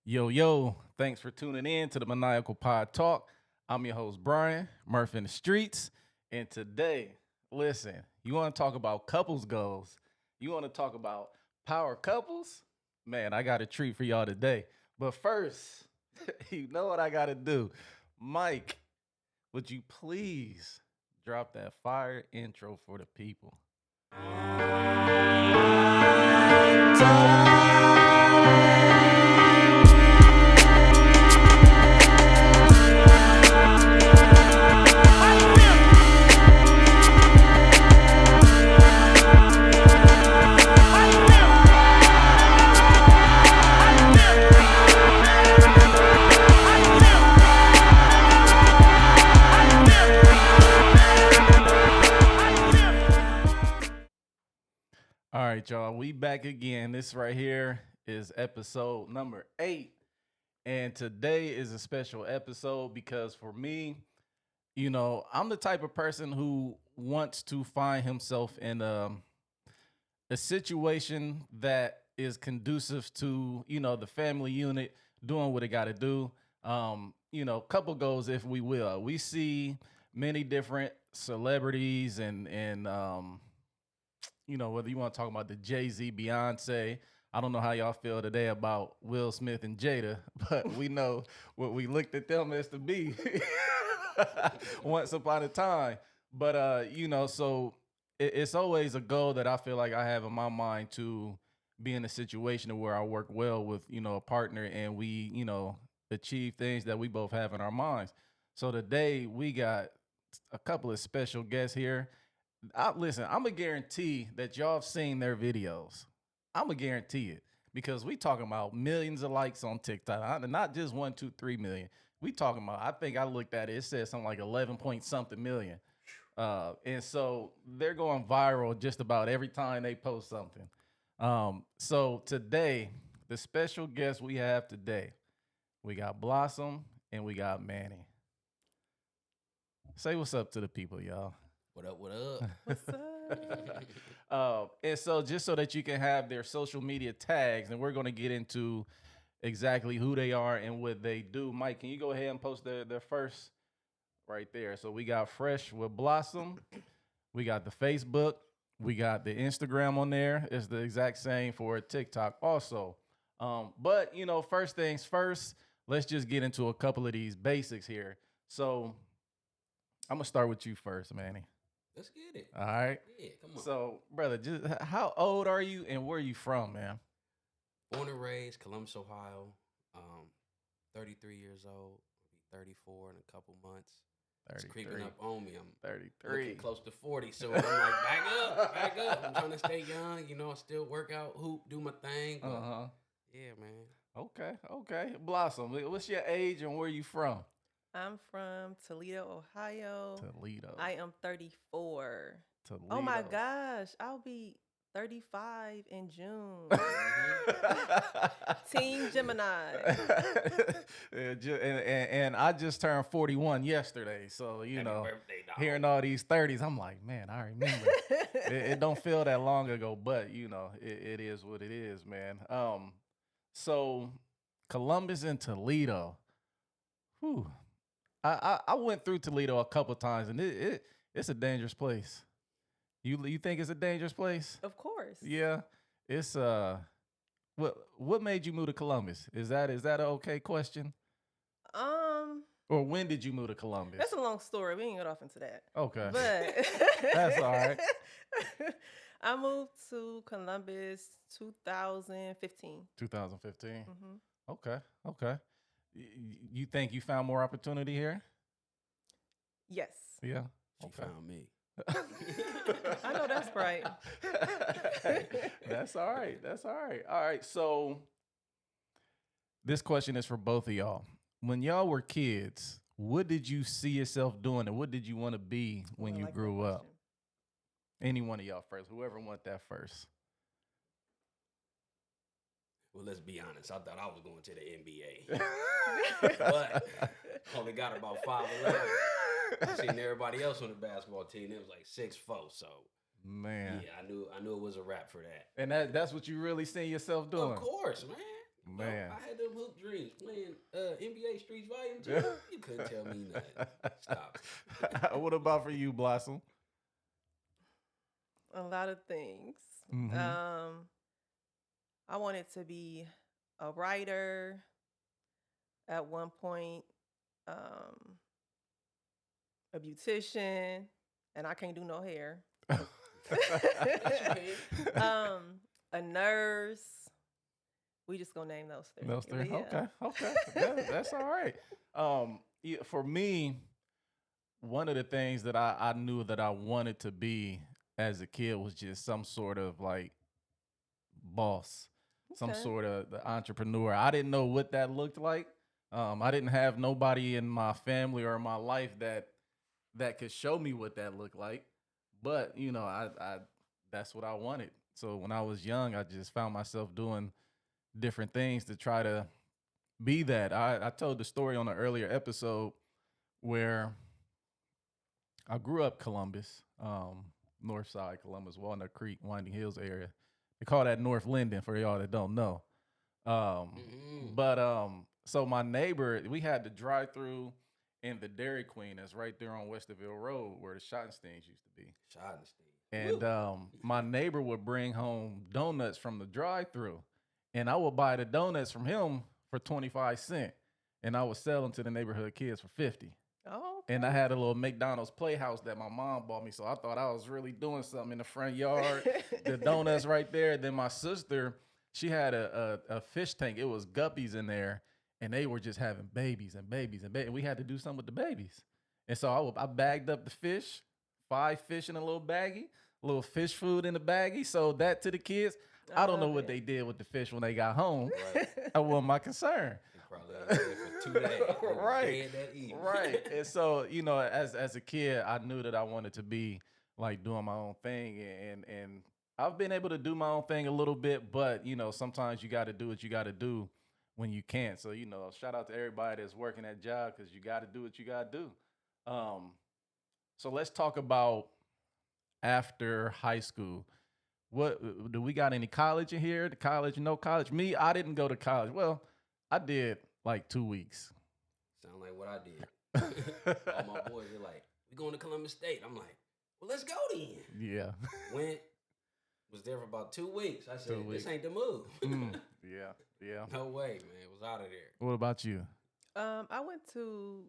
Yo, thanks for tuning in to the Maniacal Pod Talk. I'm your host, Brian, Murph in the Streets. And today, listen, you want to talk about couples goals? You want to talk about power couples? Man, I got a treat for y'all today. But first, you know what I got to do. Mike, would you please drop that fire intro for the people? All right, y'all. We back again. This right here is episode number 8. And today is a special episode because for me, I'm the type of person who wants to find himself in a situation that is conducive to, the family unit doing what it got to do. Couple goals, if we will. We see many different celebrities and whether you want to talk about the Jay-Z, Beyonce. I don't know how y'all feel today about Will Smith and Jada, but we know what we looked at them as to be once upon a time. But so it's always a goal that I feel like I have in my mind to be in a situation where I work well with, a partner and we, achieve things that we both have in our minds. So today we got a couple of special guests here. Listen, I'm going to guarantee that y'all have seen their videos. I'm going to guarantee it because we talking about millions of likes on TikTok. Not just 1, 2, 3 million. We talking about, I think I looked at it. It said something like 11 point something million. And so they're going viral just about every time they post something. So today, the special guest we have today, we got Blossom and we got Manny. Say what's up to the people, y'all. What up, what up? What's up? And so just so that you can have their social media tags, and we're going to get into exactly who they are and what they do. Mike, can you go ahead and post their first right there? So we got Fresh with Blossom. We got the Facebook. We got the Instagram on there. It's the exact same for TikTok also. But, first things first, let's just get into a couple of these basics here. So I'm going to start with you first, Manny. Let's get it. All right. Yeah, come on. So, brother, just how old are you and where are you from, man? Born and raised, Columbus, Ohio. 33 years old. I'll be 34 in a couple months. It's creeping up on me. I'm 33. looking close to 40, so I'm like, back up. I'm trying to stay young. I still work out, hoop, do my thing. But yeah, man. Okay. Blossom, what's your age and where you from? I'm from Toledo, Ohio. Toledo. I am 34. Toledo. Oh my gosh, I'll be 35 in June. Team Gemini. and I just turned 41 yesterday, so Happy birthday, dog. hearing all these 30s, I'm like, man, I remember. it don't feel that long ago, but it is what it is, man. So Columbus and Toledo. Whew. I went through Toledo a couple times, and it's a dangerous place. You think it's a dangerous place? Of course. Yeah, it's what made you move to Columbus? Is that an okay question? Or when did you move to Columbus? That's a long story. We ain't get off into that. Okay, But that's all right. I moved to Columbus 2015. 2015. Mm-hmm. Okay. You think you found more opportunity here? Yes. Yeah. She found me. I know that's right. That's all right. All right. So this question is for both of y'all. When y'all were kids, what did you see yourself doing and what did you want to be when you grew up? Any one of y'all first. Whoever want that first. Well, let's be honest. I thought I was going to the NBA. But only got about 5'11". I seen everybody else on the basketball team. It was like 6'4". So man, yeah, I knew it was a wrap for that. And that's what you really seen yourself doing. Of course, man. You know, Man. I had them hoop dreams playing NBA Streets Volume 2. You couldn't tell me nothing. Stop. What about for you, Blossom? A lot of things. Mm-hmm. I wanted to be a writer at one point, um, a beautician, and I can't do no hair. um, a nurse. We just gonna name those three. Those three. But yeah. Okay. That's all right. Yeah, for me, one of the things that I knew that I wanted to be as a kid was just some sort of like boss, some Okay. sort of the entrepreneur. I didn't know what that looked like. I didn't have nobody in my family or in my life that could show me what that looked like. But you know, I that's what I wanted. So when I was young, I just found myself doing different things to try to be that. I told the story on an earlier episode where I grew up Columbus, North Side Columbus, Walnut Creek, Winding Hills area. They call that North Linden for y'all that don't know. But so my neighbor, we had the drive through in the Dairy Queen that's right there on Westerville Road where the Schottensteins used to be. Schottenstein. And my neighbor would bring home donuts from the drive through. And I would buy the donuts from him for 25 cents. And I would sell them to the neighborhood kids for 50. Oh. And I had a little McDonald's playhouse that my mom bought me. So I thought I was really doing something in the front yard. The donuts right there. Then my sister, she had a fish tank. It was guppies in there. And they were just having babies and babies and babies. We had to do something with the babies. And so I bagged up the fish, 5 fish in a little baggie, a little fish food in the baggie. Sold that to the kids. I don't know what they did with the fish when they got home. Right. That wasn't my concern. They probably ate it for 2 days. They was Right. dead that evening. Right. And so, you know, as a kid, I knew that I wanted to be like doing my own thing. And I've been able to do my own thing a little bit, but you know, sometimes you got to do what you got to do when you can't. So, you know, shout out to everybody that's working that job because you got to do what you got to do. So let's talk about after high school. What do we got any college in here? The college, no college. Me, I didn't go to college. Well, I did like 2 weeks. Sound like what I did. All my boys are like, we going to Columbus State. I'm like, well, let's go then. Yeah. Went, was there for about 2 weeks. I said, 2 weeks. this ain't the move. Yeah. No way, man. Was out of there. What about you? I went to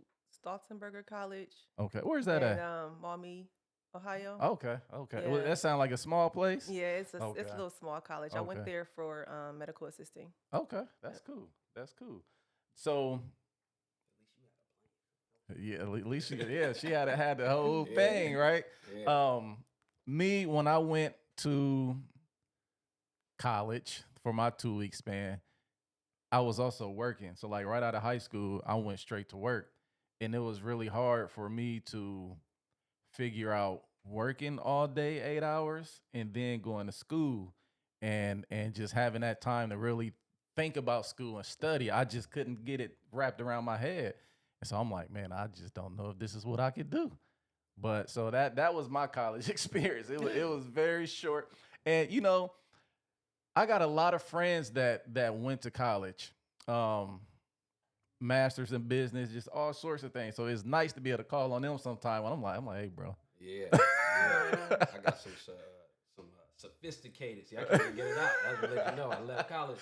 Stautenberger College Okay. Where's that in at? Maumee, Ohio. Okay. Well, Yeah. that sounds like a small place. Yeah, it's a Okay. little small college. I went Okay. there for medical assisting. Okay. That's cool. So, yeah, at least she had the whole Yeah. thing, right? Yeah. Me, when I went to college for my 2 week span, I was also working. So like right out of high school, I went straight to work. And it was really hard for me to figure out working all day 8 hours and then going to school and just having that time to really think about school and study. I just couldn't get it wrapped around my head. And so I'm like, man, I just don't know if this is what I could do. But so that was my college experience. It was very short. And you know, I got a lot of friends that went to college. Masters in business, just all sorts of things. So it's nice to be able to call on them sometime when I'm like, hey, bro. Yeah. I got some sophisticated. See, I can't even get it out. That's what let you know. I left college.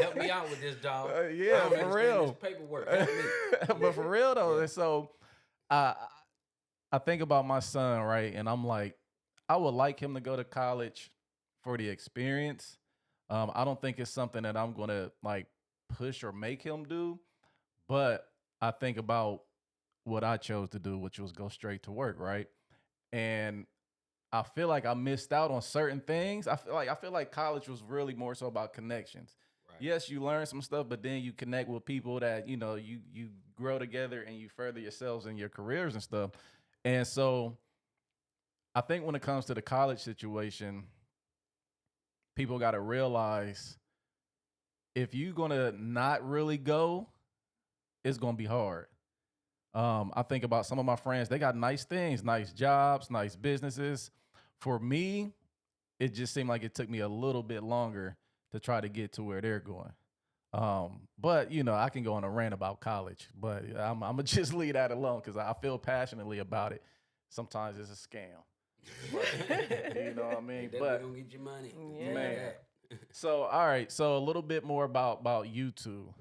Help me out with this, dog. Yeah, I don't for understand real. This paperwork. Help me. But for real though, Yeah. and so I think about my son, right? And I'm like, I would like him to go to college for the experience. I don't think it's something that I'm gonna like push or make him do, but I think about what I chose to do, which was go straight to work, right? And I feel like I missed out on certain things. I feel like college was really more so about connections. Right. Yes, you learn some stuff, but then you connect with people that, you know, you grow together and you further yourselves in your careers and stuff. And so I think when it comes to the college situation, people got to realize if you're going to not really go, it's going to be hard. I think about some of my friends, they got nice things, nice jobs, nice businesses. For me, it just seemed like it took me a little bit longer to try to get to where they're going. But you know, I can go on a rant about college, but I'm gonna just leave that alone because I feel passionately about it. Sometimes it's a scam. You know what I mean? They definitely But gonna get your money. Yeah. man, That. so all right, so a little bit more about you two.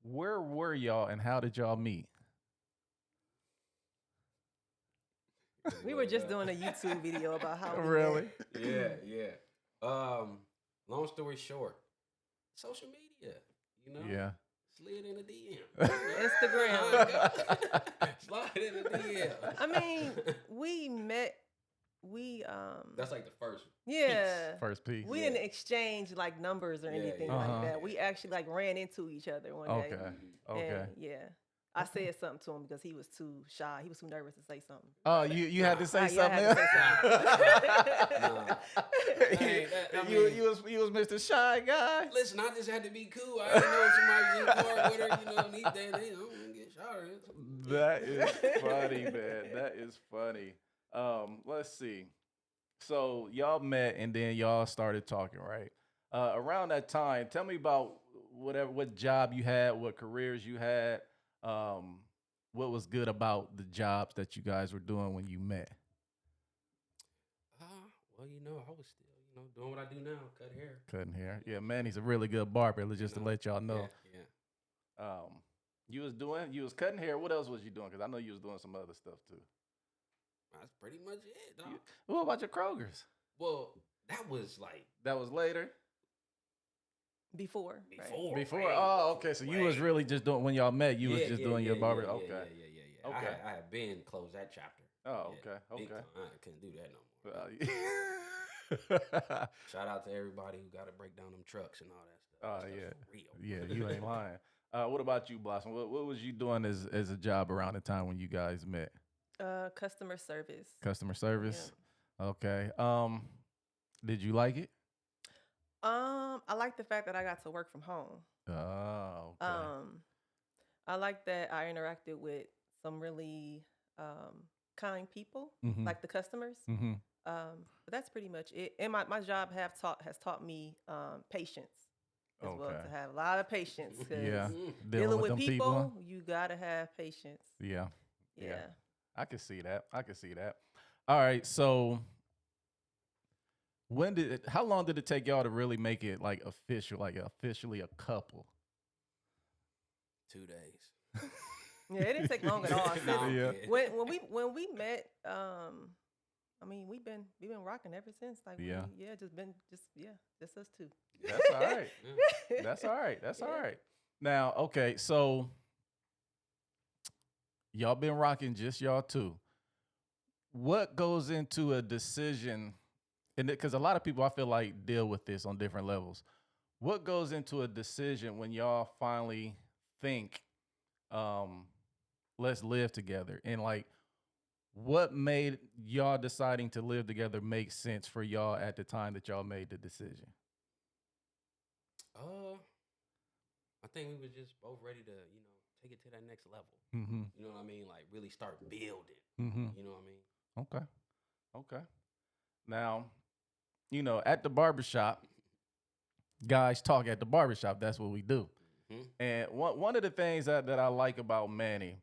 Where were y'all and how did y'all meet? We were just doing a YouTube video about how we Really? met. Yeah. Long story short, social media. You know. Yeah. Slid in the DM. Instagram. Slide in the DM. I mean, we met. We That's like the first. yeah. First piece. We Yeah. didn't exchange like numbers or Yeah, anything yeah. like Uh-huh. that. We actually like ran into each other one Okay. day. Okay. And yeah. I said something to him because he was too shy. He was too nervous to say something. Oh, you had to say Yeah, I something. had to say Nah. you was Mr. Shy Guy. Listen, I just had to be cool. I didn't know if somebody was in the car with her. You know, these days they don't get shot or anything. That is funny, man. That is funny. Let's see. So y'all met and then y'all started talking, right? Around that time, tell me about what job you had, what careers you had, what was good about the jobs that you guys were doing when you met. Well, you know, I was still, you know, doing what I do now, cut hair. Cutting hair. Yeah, man, he's a really good barber. Just to let y'all know. Yeah. You was cutting hair. What else was you doing? Because I know you was doing some other stuff too. That's pretty much it, dog. What about your Kroger's? Well, that was like That was later. Before. right? Before. way Oh, okay. So you was way. really just doing when y'all met. You was Yeah, just yeah, doing your yeah, barber. yeah, Okay. Yeah. Okay. I had been closed that chapter. Oh, Yeah, okay. big Okay. time. I couldn't do that no more. Uh, Shout out to everybody who got to break down them trucks and all that stuff. Oh, That stuff yeah. for real. yeah, you ain't lying. What about you, Blossom? What was you doing as a job around the time when you guys met? Customer service. Customer service. Okay. Did you like it? I like the fact that I got to work from home. Oh, okay. I like that I interacted with some really kind people, Mhm. like the customers. Mm-hmm. But that's pretty much it. And my job has taught me patience as well, Okay. to have a lot of patience. 'Cause Yeah. dealing with them people, you gotta have patience. Yeah. Yeah. I can see that. All right. So how long did it take y'all to really make it like official, like officially a couple? 2 days. Yeah, it didn't take long at all. Since Nah, Yeah. when we met, I mean we've been rocking ever since. Like Yeah. just us two. That's all right. Yeah. That's all right. That's all Yeah. right. Now, okay, so y'all been rocking just y'all two. What goes into a decision? And because a lot of people I feel like deal with this on different levels. What goes into a decision when y'all finally think, let's live together? And like, what made y'all deciding to live together make sense for y'all at the time that y'all made the decision? I think we was just both ready to, you know, take it to that next level. Mm-hmm. You know what I mean? Like really start building. Mm-hmm. You know what I mean? Okay. Okay. Now, you know, at the barbershop, guys talk at the barbershop. That's what we do. Mhm. And one of the things that I like about Manny,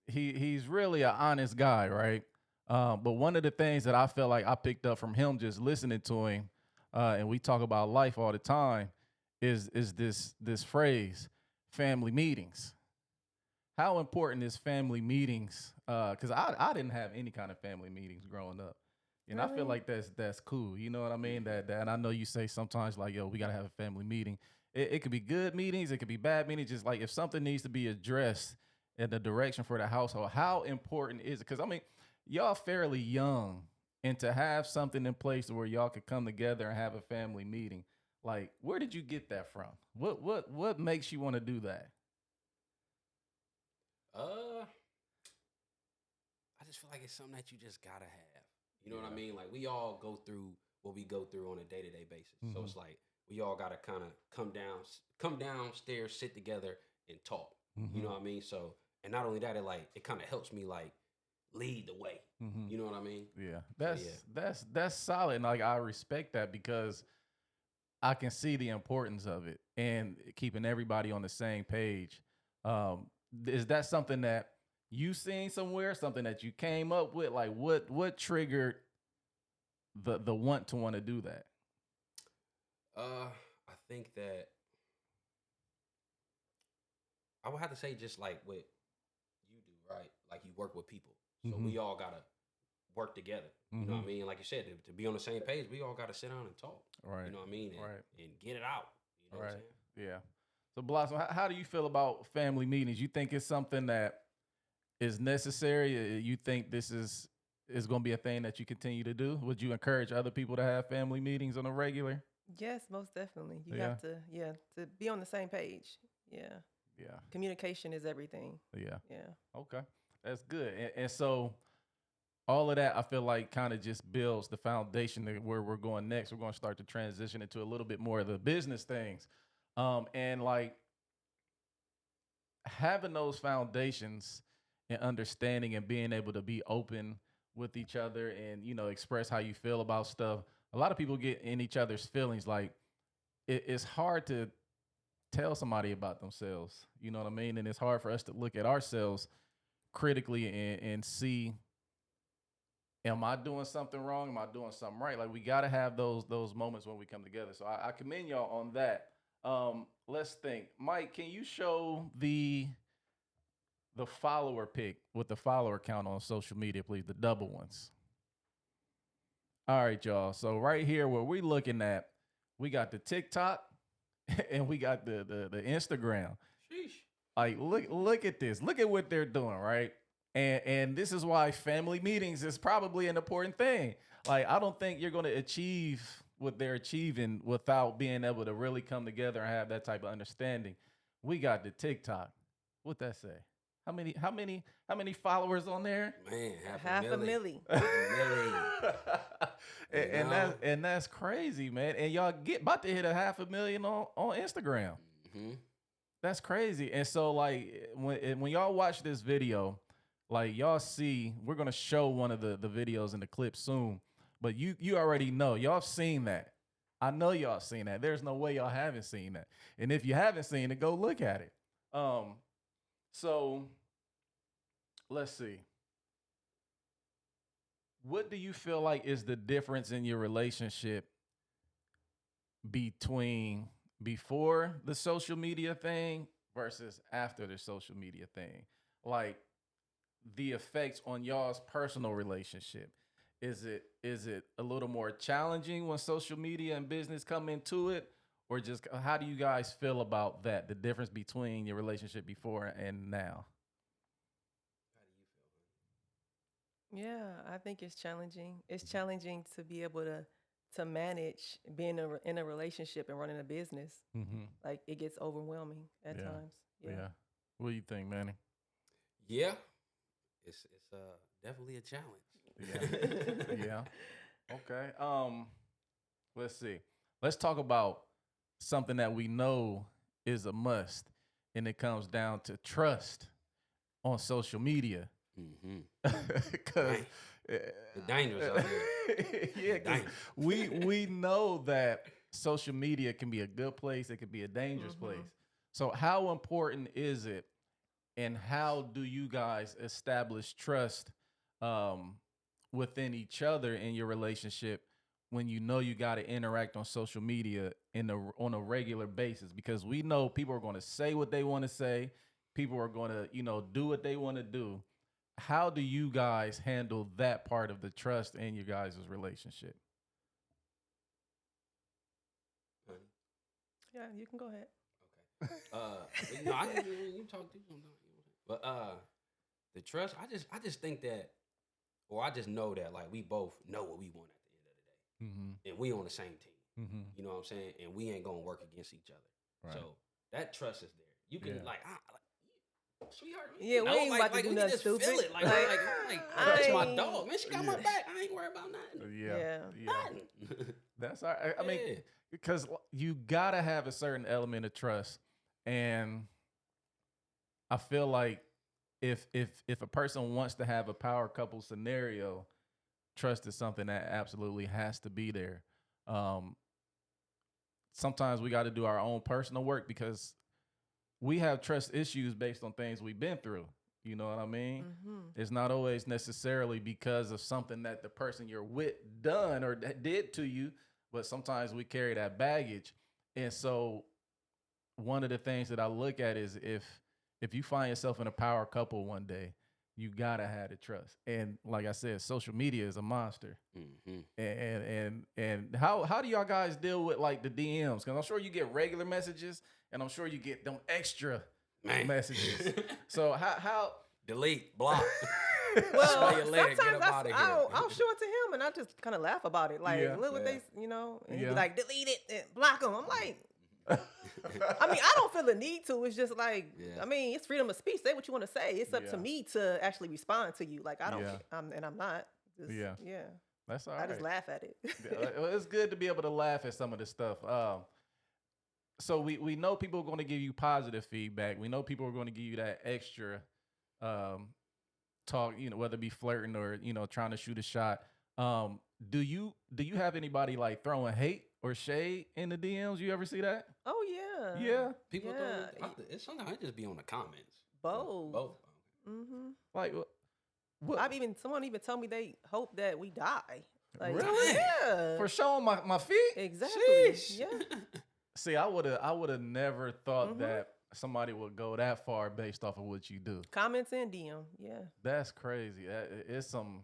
he's really an honest guy, right? But one of the things that I feel like I picked up from him just listening to him, and we talk about life all the time, is this phrase, family meetings. How important is family meetings? Because I didn't have any kind of family meetings growing up. And I feel Really? like that's cool. You know what I mean? That and I know you say sometimes like, yo, we gotta have a family meeting. It could be good meetings, it could be bad meetings. Just like if something needs to be addressed in the direction for the household, how important is it? Because I mean, y'all fairly young, and to have something in place where y'all could come together and have a family meeting, like where did you get that from? What makes you want to do that? I just feel like it's something that you just gotta have. You know what I mean? Like we all go through what we go through on a day-to-day basis. So it's like we all gotta kind of come downstairs, sit together, and talk. You know what I mean? So, and not only that, it kind of helps me like lead the way. You know what I mean? Yeah, So, that's solid. And like I respect that because I can see the importance of it and keeping everybody on the same page. Is that something that you seen somewhere, something that you came up with? Like what triggered the want to do that? I think that I would have to say just like what you do, right? Like you work with people, so Mm-hmm. we all gotta work together. You know Mm-hmm. what I mean? Like you said, to be on the same page, we all gotta sit down and talk. Right. You know what I mean? Right. And get it out. You know what I'm Right. saying? Yeah. So Blossom, how do you feel about family meetings? You think it's something that is necessary? You think this is going to be a thing that you continue to do? Would you encourage other people to have family meetings on a regular? Yes, most definitely. You Yeah. have to, yeah, to be on the same page. Yeah. Yeah. Communication is everything. Yeah. Yeah. Okay. That's good. And so all of that, I feel like kind of just builds the foundation to where we're going next. We're going to start to transition into a little bit more of the business things. And like having those foundations and understanding and being able to be open with each other and, express how you feel about stuff. A lot of people get in each other's feelings. Like it's hard to tell somebody about themselves. You know what I mean? And it's hard for us to look at ourselves critically and see, am I doing something wrong? Am I doing something right? Like we got to have those moments when we come together. So I commend y'all on that. Let's think. Mike, can you show the follower pick with the follower count on social media, please? The double ones. All right, y'all. So right here, what we're looking at, we got the TikTok and we got the Instagram. Sheesh. Like, look at this. Look at what they're doing, right? And this is why family meetings is probably an important thing. Like, I don't think you're going to achieve what they're achieving without being able to really come together and have that type of understanding. We got the TikTok. What that say? How many followers on there? Man, Half a milli. And that's crazy, man. And y'all about to hit a 500,000 on Instagram. Mm-hmm. That's crazy. And so like when y'all watch this video, like y'all see, we're gonna show one of the videos in the clip soon. But you already know, y'all have seen that. I know y'all seen that. There's no way y'all haven't seen that. And if you haven't seen it, go look at it. So let's see. What do you feel like is the difference in your relationship between before the social media thing versus after the social media thing? Like the effects on y'all's personal relationship. Is it a little more challenging when social media and business come into it? Or just how do you guys feel about that? The difference between your relationship before and now? Yeah, I think it's challenging. It's challenging to be able to manage being in a relationship and running a business. Mm-hmm. Like it gets overwhelming at Yeah. times. Yeah. Yeah. What do you think, Manny? Yeah, it's definitely a challenge. Yeah. Yeah. Okay. Let's see. Let's talk about something that we know is a must, and it comes down to trust on social media. Mm-hmm. Because The dangers out there. yeah, because we know that social media can be a good place, it can be a dangerous place. So how important is it, and how do you guys establish trust within each other in your relationship when you know you got to interact on social media on a regular basis? Because we know people are going to say what they want to say, people are going to do what they want to do. How do you guys handle that part of the trust in your guys' relationship? Yeah, you can go ahead. Okay. I can you talk to them. But the trust, I just think that, or I just know that like we both know what we want at the end of the day, and we on the same team. You know what I'm saying? And we ain't gonna work against each other. Right. So that trust is there. You can Yeah. sweetheart. Yeah, we ain't about to do we nothing can just feel stupid. it. That's my dog, man. She got my back. I ain't worried about nothing. Yeah. Nothing. That's all right. I mean, because you gotta have a certain element of trust, and I feel like if a person wants to have a power couple scenario, trust is something that absolutely has to be there. sometimes we got to do our own personal work because we have trust issues based on things we've been through. You know what I mean? Mm-hmm. It's not always necessarily because of something that the person you're with done or did to you, but sometimes we carry that baggage. And so one of the things that I look at is if you find yourself in a power couple one day, you gotta have the trust. And like I said, social media is a monster. And how do y'all guys deal with like the DMs? Because I'm sure you get regular messages, and I'm sure you get them extra messages. So how delete, block. Well, See you later, get sometimes up outta here. I'll show it to him, and I just kind of laugh about it. Like, Yeah. look what Yeah. they, and he'd Yeah. be like, delete it and block them. I'm like, I mean, I don't feel the need to. It's just like, Yeah. I mean, it's freedom of speech. Say what you want to say. It's up Yeah. to me to actually respond to you. Like, I don't, Yeah. and I'm not. Just, Yeah. Yeah. that's all I right. just laugh at it. Well, it's good to be able to laugh at some of this stuff. So we know people are going to give you positive feedback. We know people are going to give you that extra talk, whether it be flirting or, trying to shoot a shot. Do you have anybody like throwing hate or shade in the DMs? You ever see that? Oh yeah. Yeah. People Yeah. it's sometimes it just be on the comments. Both. Both. Mm-hmm. Like what? Someone even told me they hope that we die. Like, Really? Yeah. For showing my feet? Exactly. Sheesh. Yeah. See, I would have never thought Mhm. that somebody would go that far based off of what you do. Comments and DM. Yeah. That's crazy. It's some.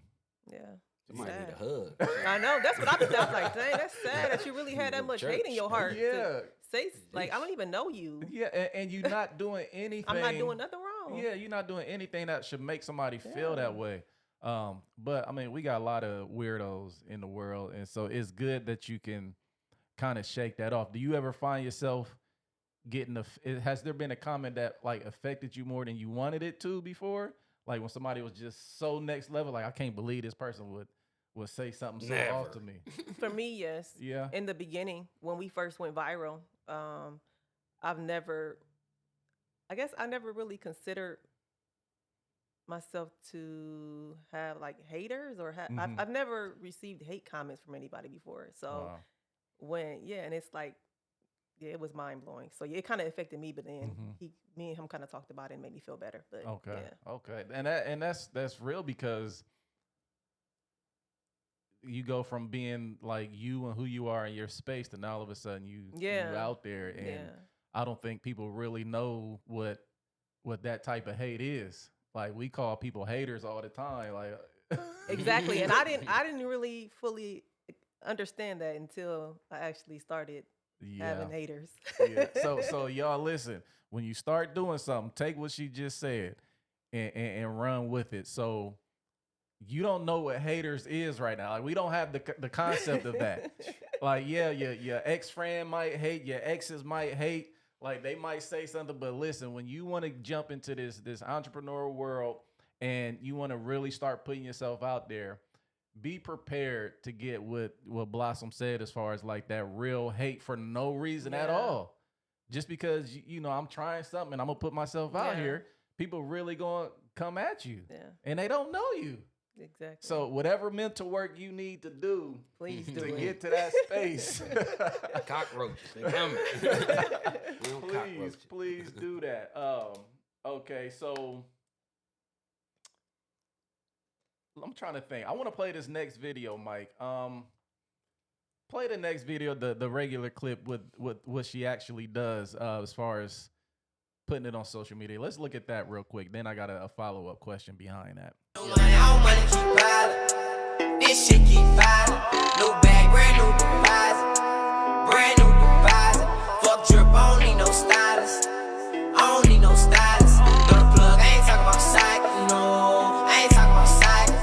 Yeah. Somebody need a Sad. hug. I know. That's what I've been. I was like, dang, that's sad that you really had that Go much to hate in church. your heart. Yeah. To say like, I don't even know you. Yeah, and you're not doing anything. I'm not doing nothing wrong. Yeah, you're not doing anything that should make somebody feel Yeah. that way. But I mean, we got a lot of weirdos in the world, and so it's good that you can kind of shake that off. Do you ever find yourself getting has there been a comment that like affected you more than you wanted it to before? Like when somebody was just so next level, like I can't believe this person would say something so off to Never. me. For me, yes. Yeah. In the beginning, when we first went viral, I never really considered myself to have like haters or Mhm. I've never received hate comments from anybody before. So Wow. and it's like, yeah, it was mind blowing. So yeah, it kind of affected me, but then Mhm. me and him kind of talked about it and made me feel better. But Okay. yeah. Okay. And that's real because you go from being like you and who you are in your space to now all of a sudden you out there, and Yeah. I don't think people really know what that type of hate is. Like we call people haters all the time. Like Exactly. And I didn't really fully understand that until I actually started having haters. Yeah. So y'all listen, when you start doing something, take what she just said and run with it. So you don't know what haters is right now. Like we don't have the concept of that. Like your ex-friend might hate, your exes might hate, like they might say something, but listen, when you want to jump into this entrepreneurial world and you want to really start putting yourself out there, be prepared to get what Blossom said as far as like that real hate for no reason at Yeah. all. Just because I'm trying something and I'm gonna put myself out Yeah. here, people really gonna come at you. Yeah. And they don't know you. Exactly. So whatever mental work you need to do please do to it. get to that space, Cockroaches, they coming. We don't cockroaches. please do that. Okay, so I'm trying to think. I want to play this next video, Mike. Play the next video, the regular clip with what she actually does as far as putting it on social media. Let's look at that real quick. Then I got a follow-up question behind that. Money keep piling. This shit keep piling. New bag, brand new deposit. Brand new deposit. Fuck drip, I don't need no stylist. I don't need no stylist. Throw the plug, I ain't talking about cycle. No, I ain't talking about cycle.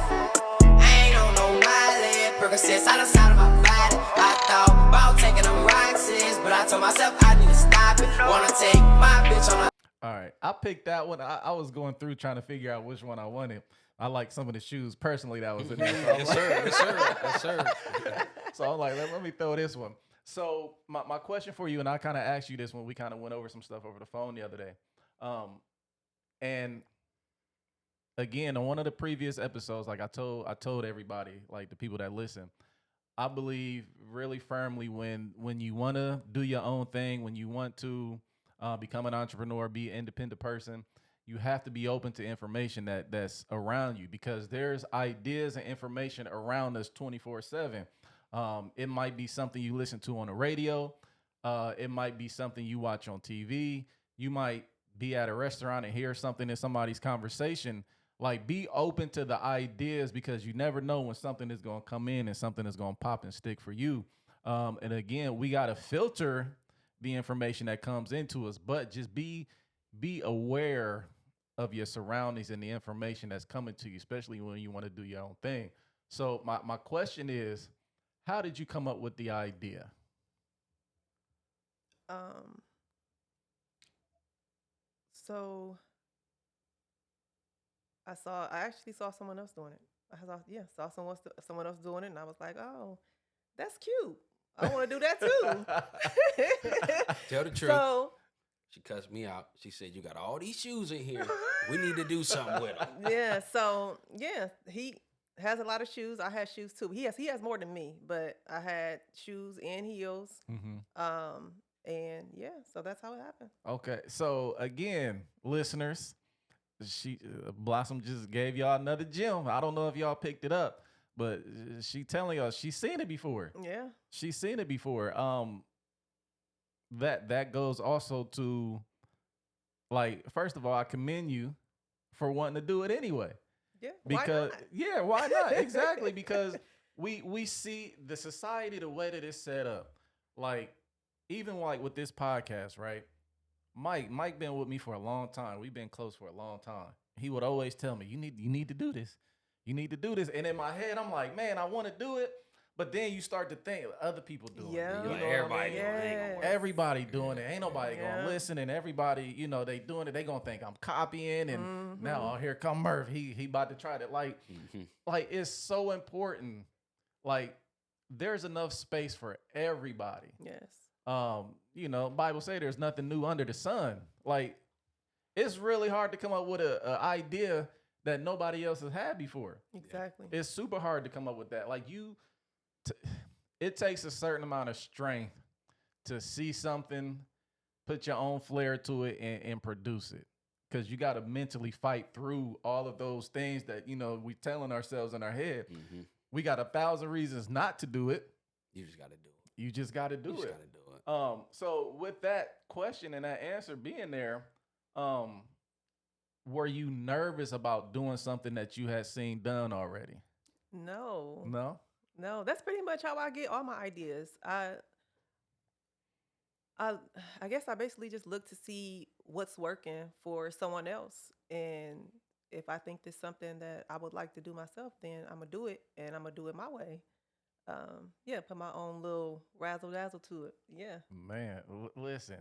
I ain't on no mileage. Percocets out the side of my body. I thought about taking them Roxys, but I told myself I need to stop it. Wanna take my bitch on a All right, I picked that one. I was going through trying to figure out which one I wanted. I like some of the shoes personally that was in there. So I'm Yes, like- sir. Yes, sir. Yes, sir. So I'm like, let me throw this one. So my question for you, and I kind of asked you this when we kind of went over some stuff over the phone the other day. And again, on one of the previous episodes, like I told everybody, like the people that listen, I believe really firmly when you want to do your own thing, when you want to become an entrepreneur, be an independent person, you have to be open to information that's around you because there's ideas and information around us 24/7. It might be something you listen to on the radio. It might be something you watch on TV. You might be at a restaurant and hear something in somebody's conversation. Like, be open to the ideas because you never know when something is going to come in and something is going to pop and stick for you. And again, we got to filter the information that comes into us, but just be aware of your surroundings and the information that's coming to you, especially when you want to do your own thing. So my question is, how did you come up with the idea? So I actually saw someone else doing it. Saw someone else doing it, and I was like, oh, that's cute. I want to do that too. Tell the truth. So She cussed me out. She said, "You got all these shoes in here. We need to do something with them." he has a lot of shoes. I had shoes too. He has more than me, but I had shoes and heels. Mm-hmm. And so that's how it happened. Okay, so again, listeners, Blossom just gave y'all another gem. I don't know if y'all picked it up, but she telling y'all she's seen it before. Yeah, She's seen it before. That goes also to, like, first of all, I commend you for wanting to do it anyway. Yeah, Because why not? why not? Exactly, because we see the society the way that it's set up. Like, even like with this podcast, right? Mike been with me for a long time. We've been close for a long time. He would always tell me, you need to do this. You need to do this. And in my head, I'm like, man, I want to do it. But then you start to think other people doing Yeah. it. You You like, know what I everybody mean? doing it, ain't gonna work. Everybody doing it. Ain't nobody Yeah. gonna listen, and everybody, they doing it. They gonna think I'm copying, and now here come Murph. He about to try to like it's so important. Like, there's enough space for everybody. Yes. Bible say there's nothing new under the sun. Like, it's really hard to come up with a idea that nobody else has had before. Exactly. It's super hard to come up with that. Like, it takes a certain amount of strength to see something, put your own flair to it, and produce it. Because you got to mentally fight through all of those things that, we telling ourselves in our head. Mm-hmm. We got 1,000 reasons not to do it. You just got to do it. You just got to do You just it. got to do it. So with that question and that answer being there, were you nervous about doing something that you had seen done already? No. No? That's pretty much how I get all my ideas. I guess I basically just look to see what's working for someone else, and if I think there's something that I would like to do myself, then I'm gonna do it, and I'm gonna do it my way. Put my own little razzle dazzle to it. Yeah. Man, listen,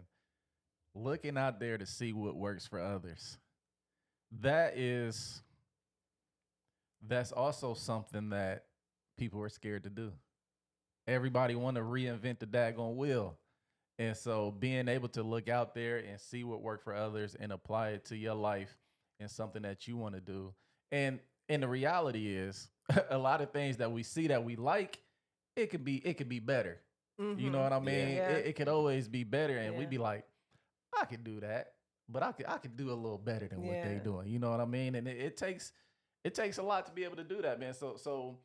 looking out there to see what works for others. That's also something that people are scared to do. Everybody want to reinvent the daggone wheel. And so being able to look out there and see what worked for others and apply it to your life and something that you want to do. And the reality is a lot of things that we see that we like, it could be better. Mm-hmm. You know what I mean? Yeah. It could always be better. And we'd Yeah. be like, I could do that, but I could do a little better than what they're Yeah. doing. You know what I mean? And it takes a lot to be able to do that, man. So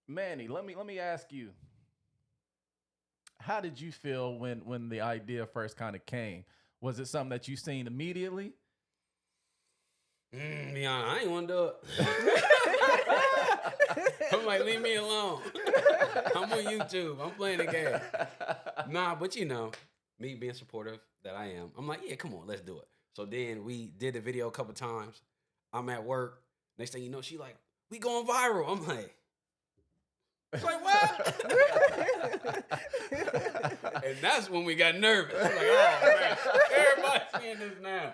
Manny, let me ask you, how did you feel when the idea first kind of came? Was it something that you seen immediately? Yeah, I ain't want to do it. I'm like, leave me alone. I'm on YouTube. I'm playing the game. Nah, but me being supportive that I am, I'm like, yeah, come on, let's do it. So then we did the video a couple times. I'm at work. Next thing you know, she like, we going viral. I'm like what? And that's when we got nervous. I'm like, oh man, everybody's seeing this now.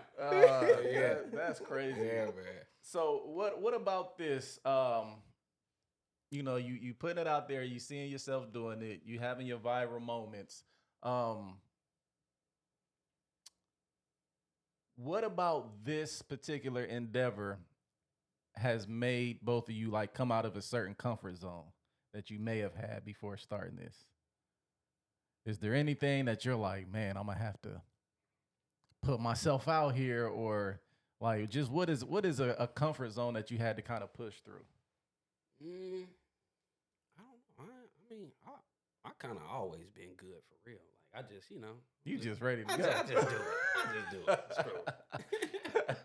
Yeah, that's crazy. Yeah, man. So what about this? You putting it out there, you seeing yourself doing it, you having your viral moments. What about this particular endeavor has made both of you like come out of a certain comfort zone? that you may have had before starting this? Is there anything that you're like, man, I'm gonna have to put myself out here, or like just what is a comfort zone that you had to kind of push through? Mm, I don't know. I mean, I kind of always been good for real. Like I just, You just ready to I go. just do it. I just do it. Screw it.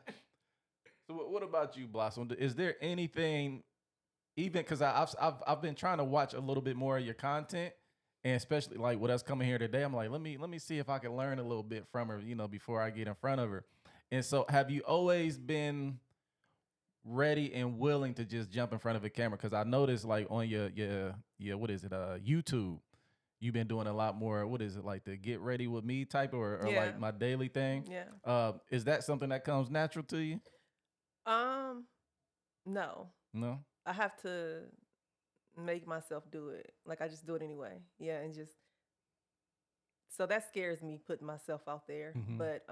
So what about you, Blossom? Is there anything, even because I've been trying to watch a little bit more of your content, and especially like with us coming here today, I'm like, let me see if I can learn a little bit from her, before I get in front of her. And so, have you always been ready and willing to just jump in front of a camera? Because I noticed like on your what is it, YouTube, you've been doing a lot more. What is it, like the get ready with me type, or Yeah. like my daily thing? Yeah. Is that something that comes natural to you? No. No. I have to make myself do it. Like I just do it anyway. Yeah, and just so that scares me putting myself out there. Mhm. But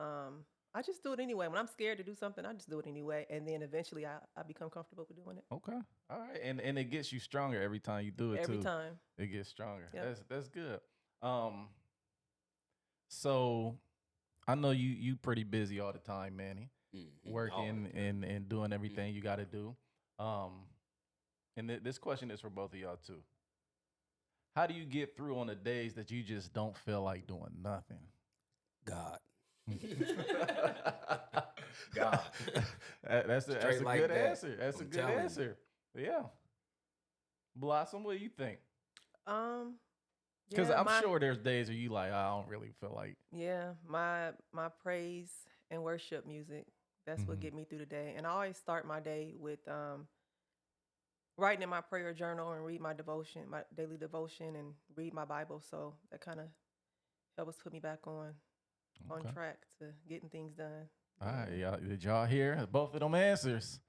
I just do it anyway. When I'm scared to do something, I just do it anyway. And then eventually I become comfortable with doing it. Okay. All right. And it gets you stronger every time you do it Every too. time. It gets stronger. Yep. That's good. So I know you pretty busy all the time, Manny. Working and doing everything you got to do. And this question is for both of y'all too. How do you get through on the days that you just don't feel like doing nothing? God. God. That's a like good that. answer. That's a I'm good telling you. answer. Yeah. Blossom, what do you think? Because Yeah, I'm sure there's days where you like, I don't really feel like. Yeah, my praise and worship music. That's what get me through the day. And I always start my day with writing in my prayer journal and read my devotion, my daily devotion, and read my Bible. So that kind of helps put me back on track to getting things done. All right, y'all, did y'all hear both of them answers?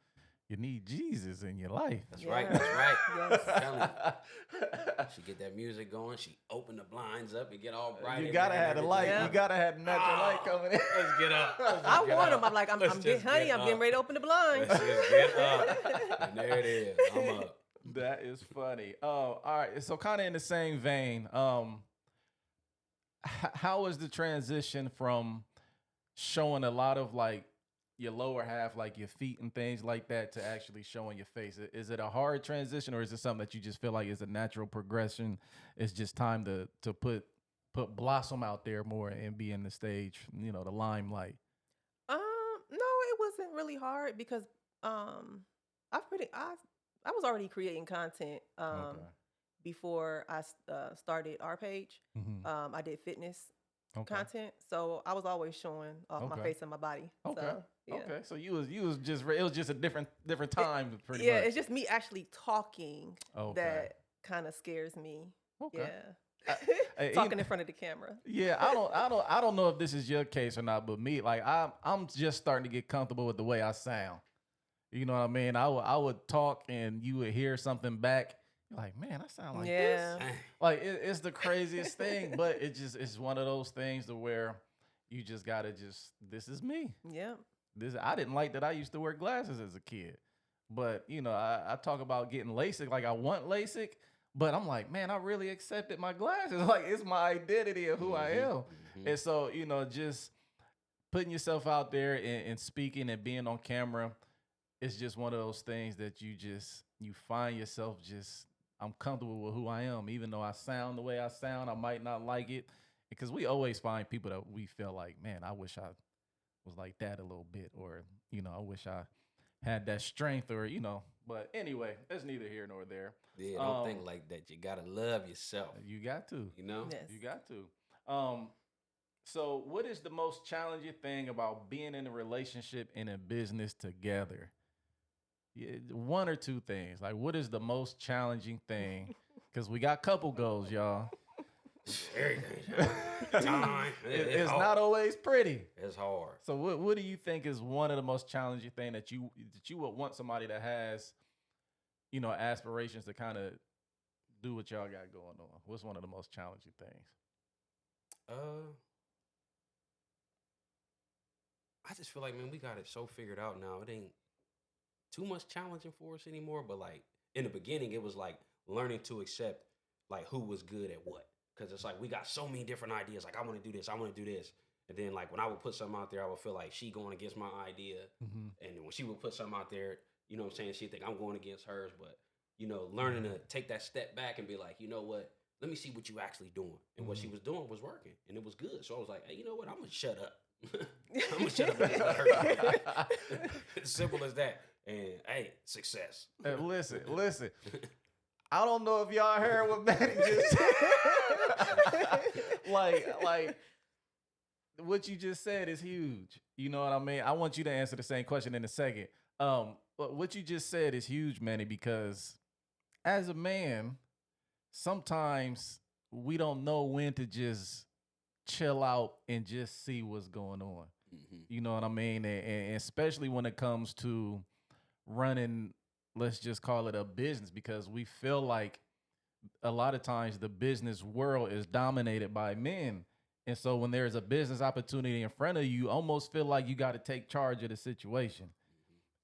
You need Jesus in your life. That's right. That's right. Yes. I'm telling you. She get that music going. She open the blinds up and get all bright. You gotta have the light. Yeah. You gotta have the natural light coming in. Let's get up. I warn them. I'm like, I'm getting ready to open the blinds. Let's just get up. And there it is. I'm up. That is funny. All right. So kind of in the same vein, how is the transition from showing a lot of like your lower half, like your feet and things like that, to actually showing your face? Is it a hard transition, or is it something that you just feel like is a natural progression? It's just time to put Blossom out there more and be in the stage, the limelight. No, it wasn't really hard because I was already creating content Okay. before I started our page. Mm-hmm. I did fitness Okay. content, so I was always showing off my Okay. face and my body. Okay. So, yeah. Okay. So you was just, it was just a different time, pretty Yeah, much. it's just me actually talking Okay. that kind of scares me. Okay. Yeah. Hey, Talking in front of the camera. Yeah, I don't know if this is your case or not, but me, like I'm just starting to get comfortable with the way I sound. You know what I mean? I would talk and you would hear something back. You're like, man, I sound like Yeah. this. Like it's the craziest thing, but it's one of those things to where you just gotta this is me. Yeah. I didn't like that I used to wear glasses as a kid, but I talk about getting LASIK. Like I want LASIK, but I'm like, man, I really accepted my glasses. Like it's my identity of who I am. And so just putting yourself out there and speaking and being on camera, it's just one of those things that you find yourself I'm comfortable with who I am, even though I sound the way I sound. I might not like it, because we always find people that we feel like, man, I wish I was like that a little bit, or I wish I had that strength, or But anyway, that's neither here nor there. Yeah, don't think like that. You gotta love yourself. You got to. Yes. You got to. So what is the most challenging thing about being in a relationship and a business together? Yeah, one or two things. Like, what is the most challenging thing? Because we got couple goals, y'all. Everything. Time. It's not always pretty. It's hard. So what do you think is one of the most challenging thing that you would want somebody that has, aspirations to kind of do what y'all got going on? What's one of the most challenging things? I just feel like, man, we got it so figured out now. It ain't too much challenging for us anymore. But like in the beginning, it was like learning to accept like who was good at what. Because it's like we got so many different ideas. Like I want to do this, I want to do this. And then like when I would put something out there, I would feel like she going against my idea. Mm-hmm. And then when she would put something out there, you know what I'm saying, she'd think I'm going against hers. But, you know, learning to take that step back and be like, you know what, let me see what you actually doing. And what she was doing was working. And it was good. So I was like, hey, you know what, I'm going to shut up. I'm going to shut up and just let her do it. As simple as that. And hey, success. Hey, listen. I don't know if y'all heard what Manny just said. like what you just said is huge. You know what I mean? I want you to answer the same question in a second. But what you just said is huge, Manny, because as a man, sometimes we don't know when to just chill out and just see what's going on. Mm-hmm. You know what I mean? And especially when it comes to running, let's just call it a business, because we feel like a lot of times the business world is dominated by men. And so when there's a business opportunity in front of you, you almost feel like you got to take charge of the situation.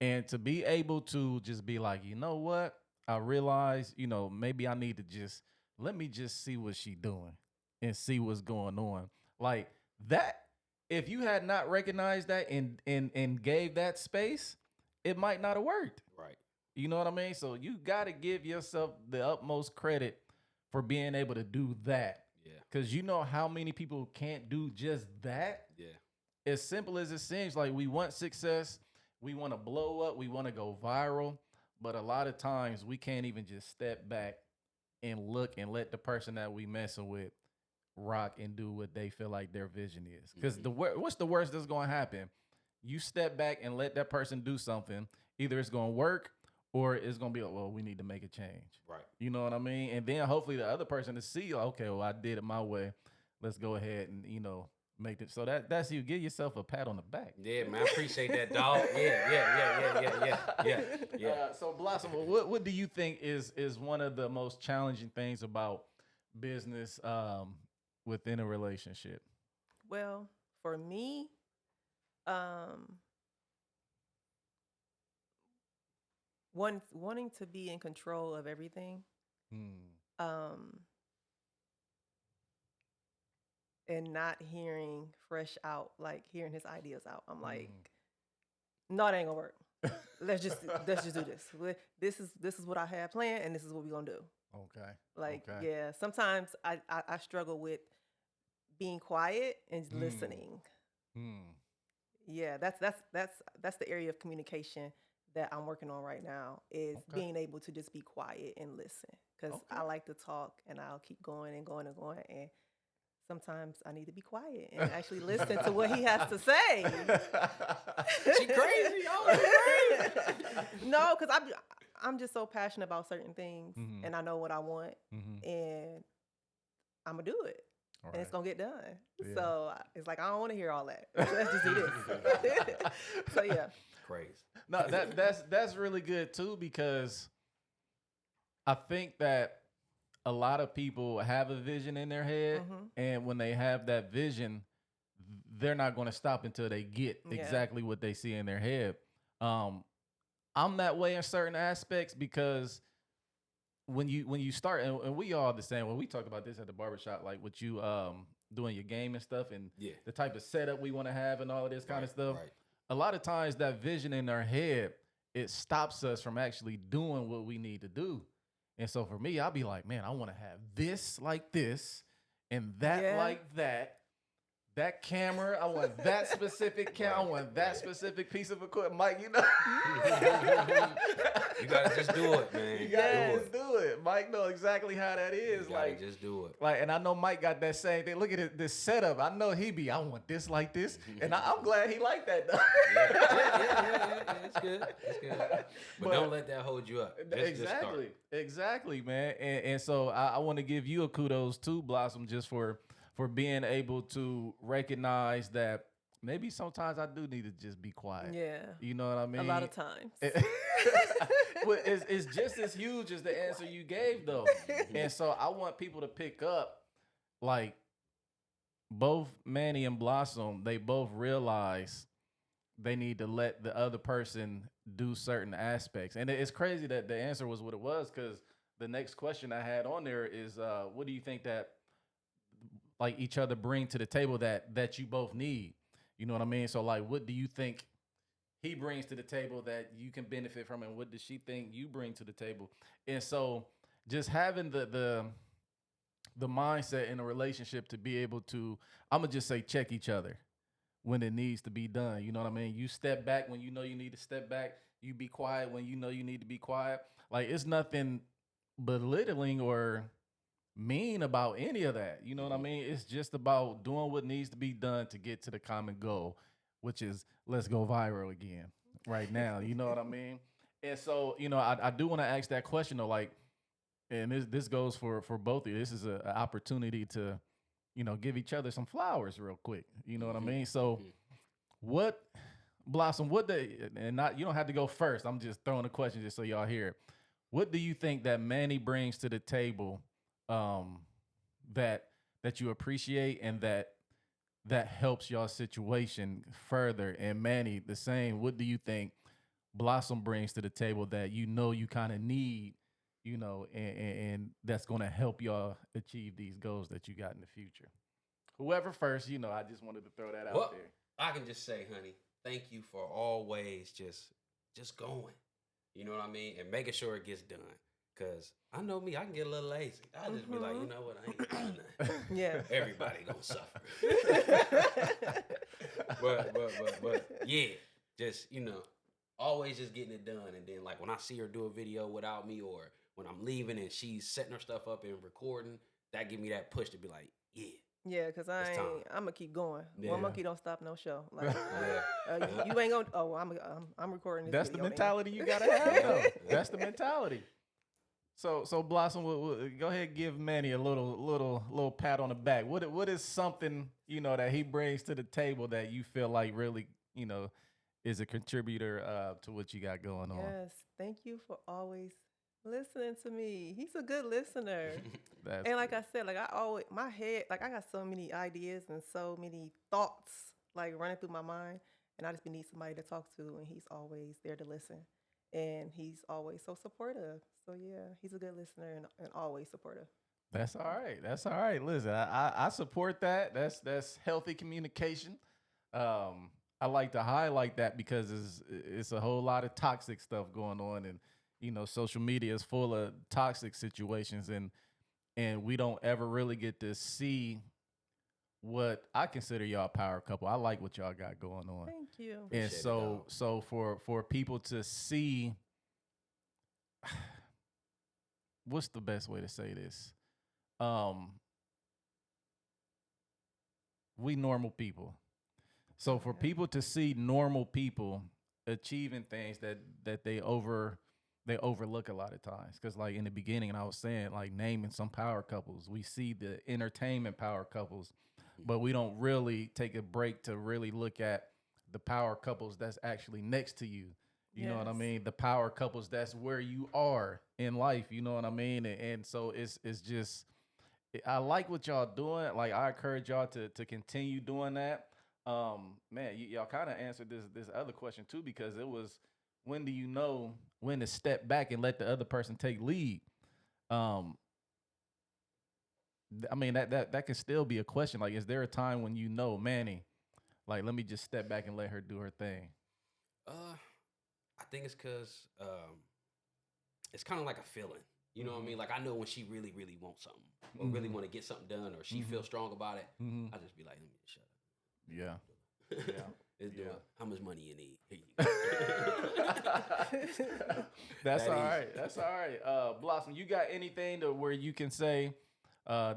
And to be able to just be like, you know what? I realize, you know, maybe I need to let me just see what she doing and see what's going on. Like that, if you had not recognized that and gave that space, it might not have worked. Right. You know what I mean? So you got to give yourself the utmost credit for being able to do that. Yeah. Because you know how many people can't do just that? Yeah. As simple as it seems, like we want success, we want to blow up, we want to go viral, but a lot of times we can't even just step back and look and let the person that we messing with rock and do what they feel like their vision is. Because what's the worst that's going to happen? You step back and let that person do something. Either it's going to work or it's going to be, well, we need to make a change. Right. You know what I mean? And then hopefully the other person to see, okay, well, I did it my way. Let's go ahead and, you know, make it. So that's you. Give yourself a pat on the back. Yeah, man. I appreciate that, dog. Yeah. So Blossom, what do you think is one of the most challenging things about business within a relationship? Well, for me, wanting to be in control of everything, and not hearing fresh out, like hearing his ideas out. I'm like, no, it ain't gonna work. Let's just do this. This is what I had planned, and this is what we're gonna do. Okay. Like, okay. yeah, sometimes I struggle with being quiet and listening. Yeah, that's the area of communication that I'm working on right now, is being able to just be quiet and listen. Because I like to talk and I'll keep going and going and going. And sometimes I need to be quiet and actually listen to what he has to say. She crazy, y'all. No, because I'm just so passionate about certain things, and I know what I want, and I'm going to do it. All and it's right. going to get done. Yeah. So it's like, I don't want to hear all that. Let's just do this. So, yeah. Crazy. No, that's really good too, because I think that a lot of people have a vision in their head, and when they have that vision, they're not going to stop until they get exactly what they see in their head. I'm that way in certain aspects, because when you start, and we all the same, when we talk about this at the barbershop, like with you doing your game and stuff, and the type of setup we want to have and all of this kind of stuff, a lot of times that vision in our head, it stops us from actually doing what we need to do. And so for me, I'll be like, man, I want to have this like this and that like that. That camera, I want that specific camera. I want that specific piece of equipment. Mike, you know. You gotta just do it, man. You gotta just do it. Mike know exactly how that is. You gotta just do it. Like, and I know Mike got that same thing. Look at it, this setup. I know he be, I want this like this. And I'm glad he like that though. Yeah. It's good. But don't let that hold you up. Exactly, man. And so I want to give you a kudos too, Blossom, just for being able to recognize that maybe sometimes I do need to just be quiet. Yeah. You know what I mean? A lot of times. Well, it's just as huge as the answer you gave, though. And so I want people to pick up, like, both Manny and Blossom, they both realize they need to let the other person do certain aspects. And it's crazy that the answer was what it was, because the next question I had on there is, what do you think that like each other bring to the table that you both need? You know what I mean? So like, what do you think he brings to the table that you can benefit from, and what does she think you bring to the table? And so just having the mindset in a relationship to be able to, I'm gonna just say, check each other when it needs to be done. You know what I mean? You step back when you know you need to step back. You be quiet when you know you need to be quiet. Like, it's nothing belittling or mean about any of that. You know what I mean? It's just about doing what needs to be done to get to the common goal, which is let's go viral again right now. You know what I mean? And so, I do want to ask that question though, like, and this goes for both of you. This is an opportunity to, give each other some flowers real quick. You know what I mean? So what, Blossom, and not, you don't have to go first. I'm just throwing a question just so y'all hear it. What do you think that Manny brings to the table that you appreciate and that helps y'all situation further? And Manny, the same. What do you think Blossom brings to the table that you kind of need, and that's going to help y'all achieve these goals that you got in the future? Whoever first, I just wanted to throw that out there. I can just say, honey, thank you for always just going. You know what I mean? And making sure it gets done. Because I know me, I can get a little lazy. I just be like, you know what, I ain't doing nothing. Yeah. Everybody gonna suffer. but yeah, just, always just getting it done. And then like when I see her do a video without me, or when I'm leaving and she's setting her stuff up and recording, that give me that push to be like, yeah. Yeah, because I'm gonna keep going. Yeah. One monkey don't stop no show. Like, you ain't gonna. Oh, I'm recording this. That's the video mentality you gotta have, though. That's the mentality. So Blossom, go ahead and give Manny a little pat on the back. What is something that he brings to the table that you feel like really is a contributor to what you got going on? Yes, thank you for always listening to me. He's a good listener. And like I said, like my head, like I got so many ideas and so many thoughts like running through my mind, and I just need somebody to talk to, and he's always there to listen, and he's always so supportive. So yeah, he's a good listener and always supportive. That's all right. That's all right. Listen, I support that. That's healthy communication. I like to highlight that because it's a whole lot of toxic stuff going on, and social media is full of toxic situations, and we don't ever really get to see what I consider y'all a power couple. I like what y'all got going on. Thank you. And so for people to see, what's the best way to say this? We normal people. So for people to see normal people achieving things that they overlook a lot of times, because like in the beginning, and I was saying, like, naming some power couples, we see the entertainment power couples, but we don't really take a break to really look at the power couples that's actually next to you. You know what I mean? The power couples that's where you are in life. You know what I mean? And so it's just, I like what y'all doing. Like, I encourage y'all to continue doing that. Man, y'all kind of answered this other question too, because it was, when do you know when to step back and let the other person take lead? I mean, that can still be a question. Like, is there a time when Manny, like, let me just step back and let her do her thing? I think it's because it's kind of like a feeling. You know what I mean? Like, I know when she really, really wants something, or really want to get something done, or she feels strong about it. I just be like, let me just shut up. Yeah. Let's do it. How much money you need? Here you go. That's all right. That's all right. Blossom, you got anything where you can say,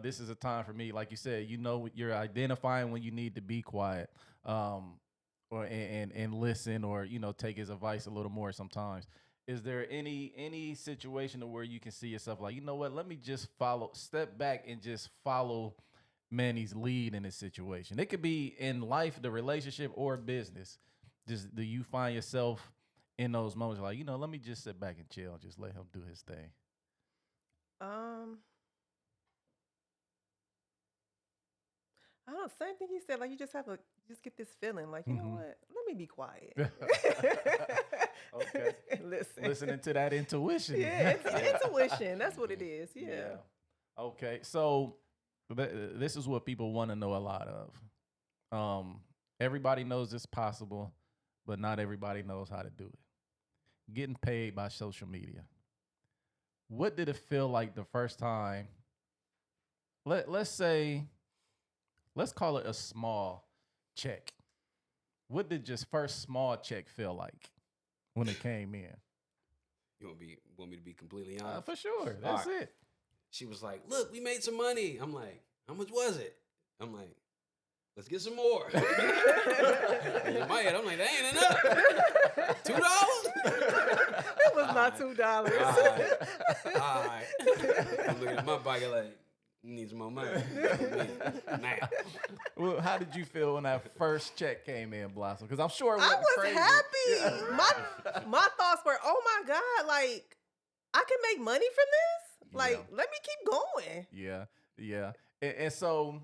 this is a time for me? Like you said, you're identifying when you need to be quiet, or and listen, or take his advice a little more sometimes. Is there any situation where you can see yourself like, what? Let me just step back and just follow Manny's lead in this situation. It could be in life, the relationship, or business. Just, do you find yourself in those moments like, let me just sit back and chill and just let him do his thing? I don't know, same thing you said. Like, you just have just get this feeling like, you know what? Let me be quiet. Okay. Listen. Listening to that intuition. Yeah, it's intuition. That's what it is. Yeah. Okay. So this is what people want to know a lot of. Everybody knows it's possible, but not everybody knows how to do it. Getting paid by social media. What did it feel like the first time? Let's say, let's call it a small check. What did just first small check feel like when it came in? You want me to be completely honest? For sure. That's right. it. She was like, "Look, we made some money." I'm like, "How much was it?" I'm like, "Let's get some more." And in my head, I'm like, "That ain't enough. $2?" It was not $2. All right. I'm looking at my pocket like, you need some more money. Now. Well, how did you feel when that first check came in, Blossom? Because I'm sure it I wasn't was crazy. happy. My thoughts were, oh my God, like I can make money from this. Like, let me keep going. Yeah. And so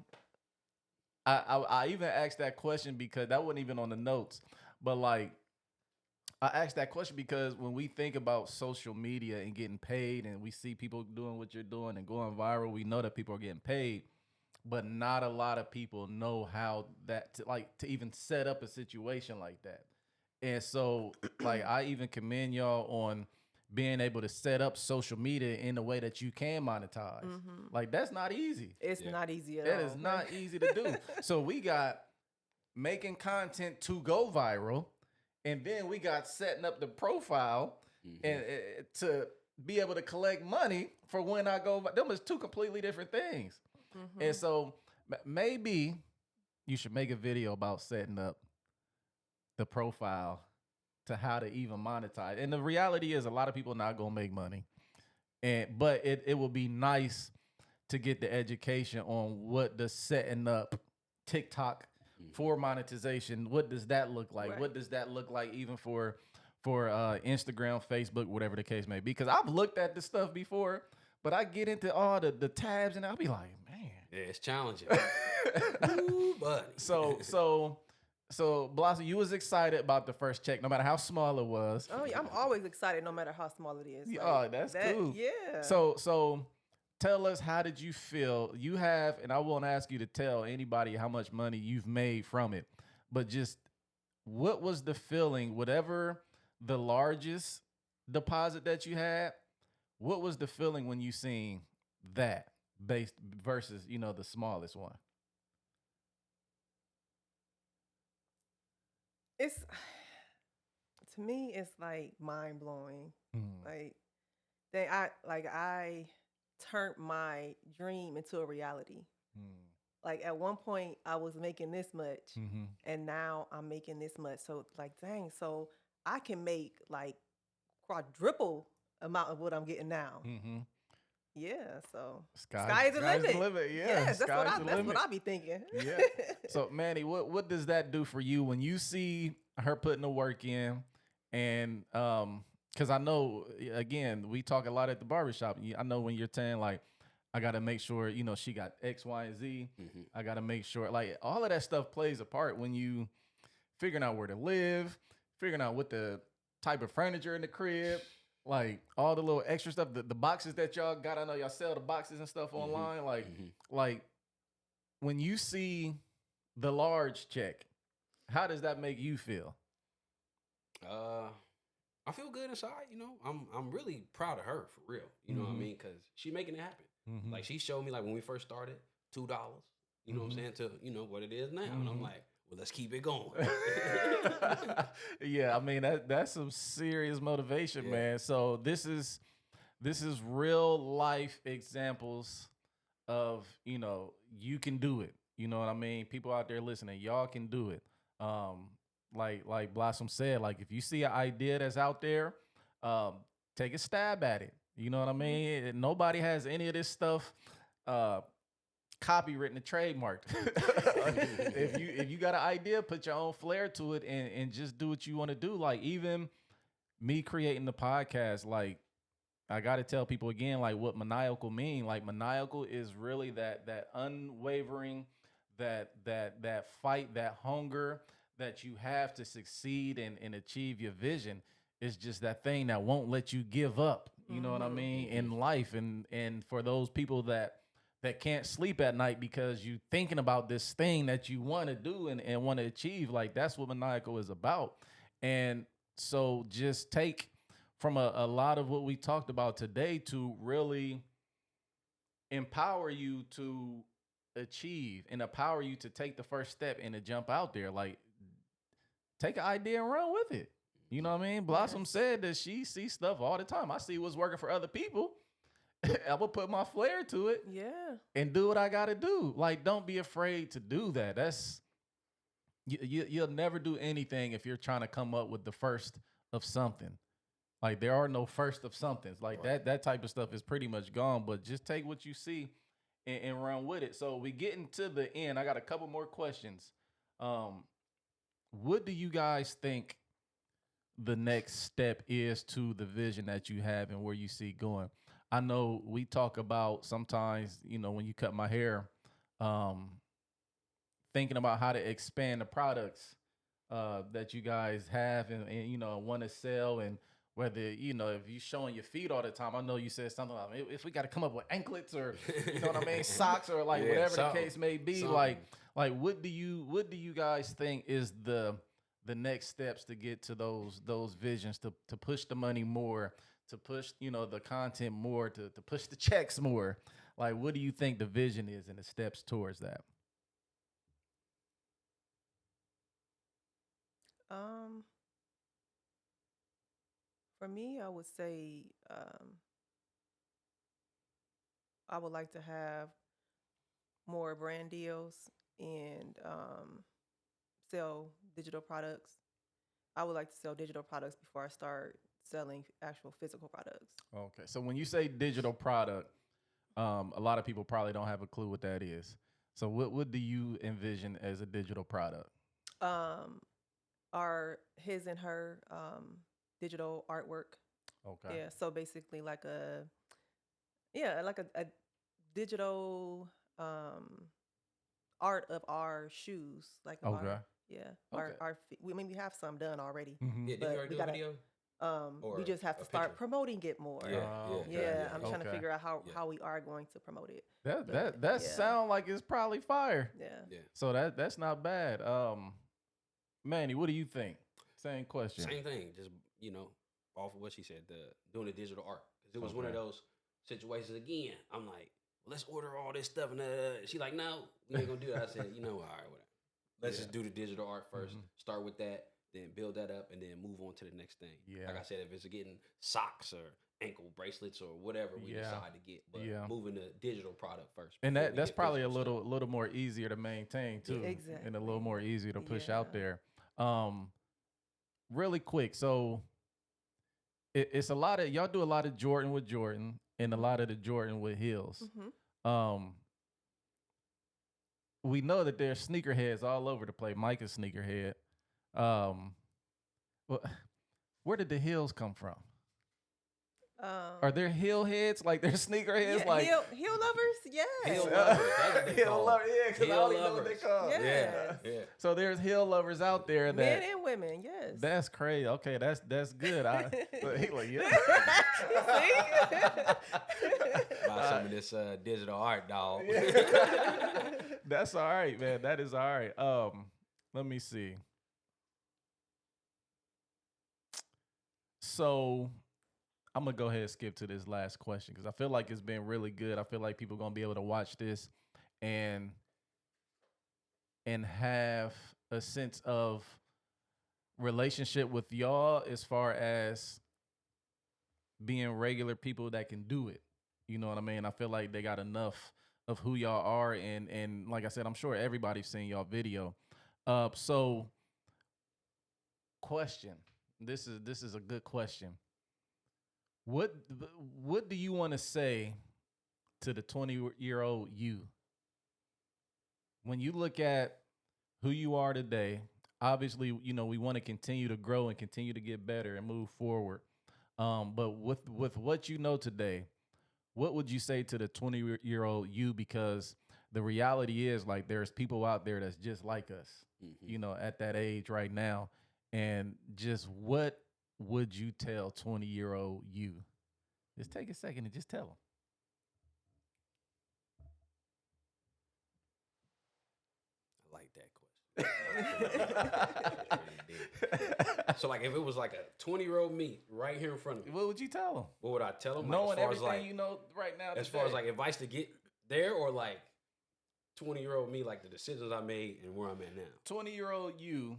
I even asked that question because that wasn't even on the notes. But like, I asked that question because when we think about social media and getting paid and we see people doing what you're doing and going viral, we know that people are getting paid, but not a lot of people know how to even set up a situation like that. And so like, I even commend y'all on being able to set up social media in a way that you can monetize. Like, that's not easy. It's not easy at all. That is not easy to do. So we got making content to go viral. And then we got setting up the profile and to be able to collect money for when I go. Them is two completely different things. And so maybe you should make a video about setting up the profile to how to even monetize. And the reality is a lot of people not going to make money. But it will be nice to get the education on what the setting up TikTok for monetization. What does that look like? Right. What does that look like even for Instagram, Facebook, whatever the case may be? Because I've looked at this stuff before, but I get into all the tabs and I'll be like, man. Yeah, it's challenging. Ooh, buddy. So Blossom, you was excited about the first check, no matter how small it was. Oh yeah, I'm always excited no matter how small it is. Like, Oh, that's cool. Yeah. So tell us, how did you feel? You have, and I won't ask you to tell anybody how much money you've made from it, but just what was the feeling, whatever the largest deposit that you had, what was the feeling when you seen that based versus, the smallest one? It's, to me, it's like mind blowing. Like I turned my dream into a reality. Like at one point I was making this much and now I'm making this much. So like, dang, so I can make like quadruple amount of what I'm getting now. Yeah, so sky's the limit. Yeah, yes, that's what I be thinking. Yeah. So Manny, what does that do for you when you see her putting the work in? And because I know, again, we talk a lot at the barbershop. I know when you're saying like, I got to make sure, she got X, Y, and Z. I got to make sure, like, all of that stuff plays a part when you figuring out where to live, figuring out what the type of furniture in the crib, like all the little extra stuff, the boxes that y'all got. I know y'all sell the boxes and stuff online. Like when you see the large check, how does that make you feel? I feel good inside. I'm really proud of her for real. You know what I mean? Because she making it happen. Like she showed me, like when we first started, $2. You know what I'm saying? To what it is now, and I'm like, well, let's keep it going. Yeah, I mean that's some serious motivation, man. So this is real life examples of you can do it. You know what I mean? People out there listening, y'all can do it. Like Blossom said, like if you see an idea that's out there, take a stab at it. You know what I mean? Nobody has any of this stuff copywritten and trademarked. If you got an idea, put your own flair to it and just do what you want to do. Like even me creating the podcast, like I got to tell people again, like what maniacal mean. Like maniacal is really that unwavering, that fight, that hunger that you have to succeed and achieve your vision. it's just that thing that won't let you give up. You know what I Mhm. mean? In life, and for those people that can't sleep at night because you thinking about this thing that you want to do and want to achieve, like that's what maniacal is about. And so just take from a lot of what we talked about today to really empower you to achieve and empower you to take the first step and to jump out there. Like take an idea and run with it. You know what I mean? Blossom Yes. said that she sees stuff all the time. I see what's working for other people. I will put my flair to it Yeah. and do what I got to do. Like, don't be afraid to do that. That's you'll never do anything if you're trying to come up with the first of something. Like there are no first of somethings. Like that type of stuff is pretty much gone. But just take what you see and run with it. So we getting to the end. I got a couple more questions. What do you guys think the next step is to the vision that you have and where you see going? I know we talk about sometimes, when you cut my hair, thinking about how to expand the products that you guys have and want to sell, and whether if you're showing your feet all the time. I know you said something like if we got to come up with anklets or you know what I mean, socks or like whatever the case may be. Like what do you guys think is the next steps to get to those visions, to push the money more, to push the content more, to push the checks more? Like what do you think the vision is and the steps towards that? Um, for me, I would say I would like to have more brand deals and sell digital products. I would like to sell digital products before I start selling actual physical products. Okay, so when you say digital product, a lot of people probably don't have a clue what that is. So what do you envision as a digital product? Um, our his and her digital artwork. Okay. Yeah, so basically like a digital art of our shoes, like of Okay. our yeah, Okay. our feet. We have some done already, Mm-hmm. Yeah, did but you already we do a gotta video? we Or just have a to start picture? promoting it more. Yeah, Yeah, I'm trying to Okay. figure out Yeah. how we are going to promote it. That Yeah. sound like it's probably fire. Yeah. Yeah. So that's not bad. Manny, what do you think? Same question. Same thing. Just off of what she said, doing the digital art. Because it was one of Okay. those situations again. I'm like, let's order all this stuff, and she like, no, we ain't gonna do that. I said, all right, whatever. Let's just do the digital art 1st. Start with that, then build that up, and then move on to the next thing. Yeah. Like I said, if it's getting socks or ankle bracelets or whatever we decide to get, but moving the digital product first. And before we that's get probably a physical stuff. little more easier to maintain too, and a little Exactly. more easier to push Yeah. out there. Really quick, so it's a lot of y'all do a lot of Jordan with Jordan and a lot of the Jordan with heels. Mm-hmm. We know that there's sneakerheads all over the place. Mike is sneakerhead. Well, where did the heels come from? Are there heel heads? Like they're sneakerheads? Yeah, Like heel lovers? Yes. Heel lovers, that's what they heel call lovers, them. yeah, because I Heel don't even know what they lovers. call. Yeah. Yeah, yeah. So there's heel lovers out there that Men and women, yes. that's crazy. Okay, that's good. But he like, yeah. About some of this digital art, dog. That's all right, man. That is all right. Let me see. So I'm gonna go ahead and skip to this last question because I feel like it's been really good. I feel like people are gonna be able to watch this and have a sense of relationship with y'all as far as being regular people that can do it. You know what I mean? I feel like they got enough of who y'all are, and like I said, I'm sure everybody's seen y'all video. So question. This is a good question. What do you want to say to the 20-year-old you? When you look at who you are today, obviously, we want to continue to grow and continue to get better and move forward. But with what you know today, what would you say to the 20-year-old you? Because the reality is, like, there's people out there that's just like us, at that age right now. And just what would you tell 20-year-old you? Just take a second and just tell them. I like that question. So like if it was like a 20-year-old me right here in front of me, What would you tell them? what would I tell them? Knowing as far everything as like, you know right now. as far as like advice to get there, or like 20-year-old me, like the decisions I made and where I'm at now. 20-year-old you.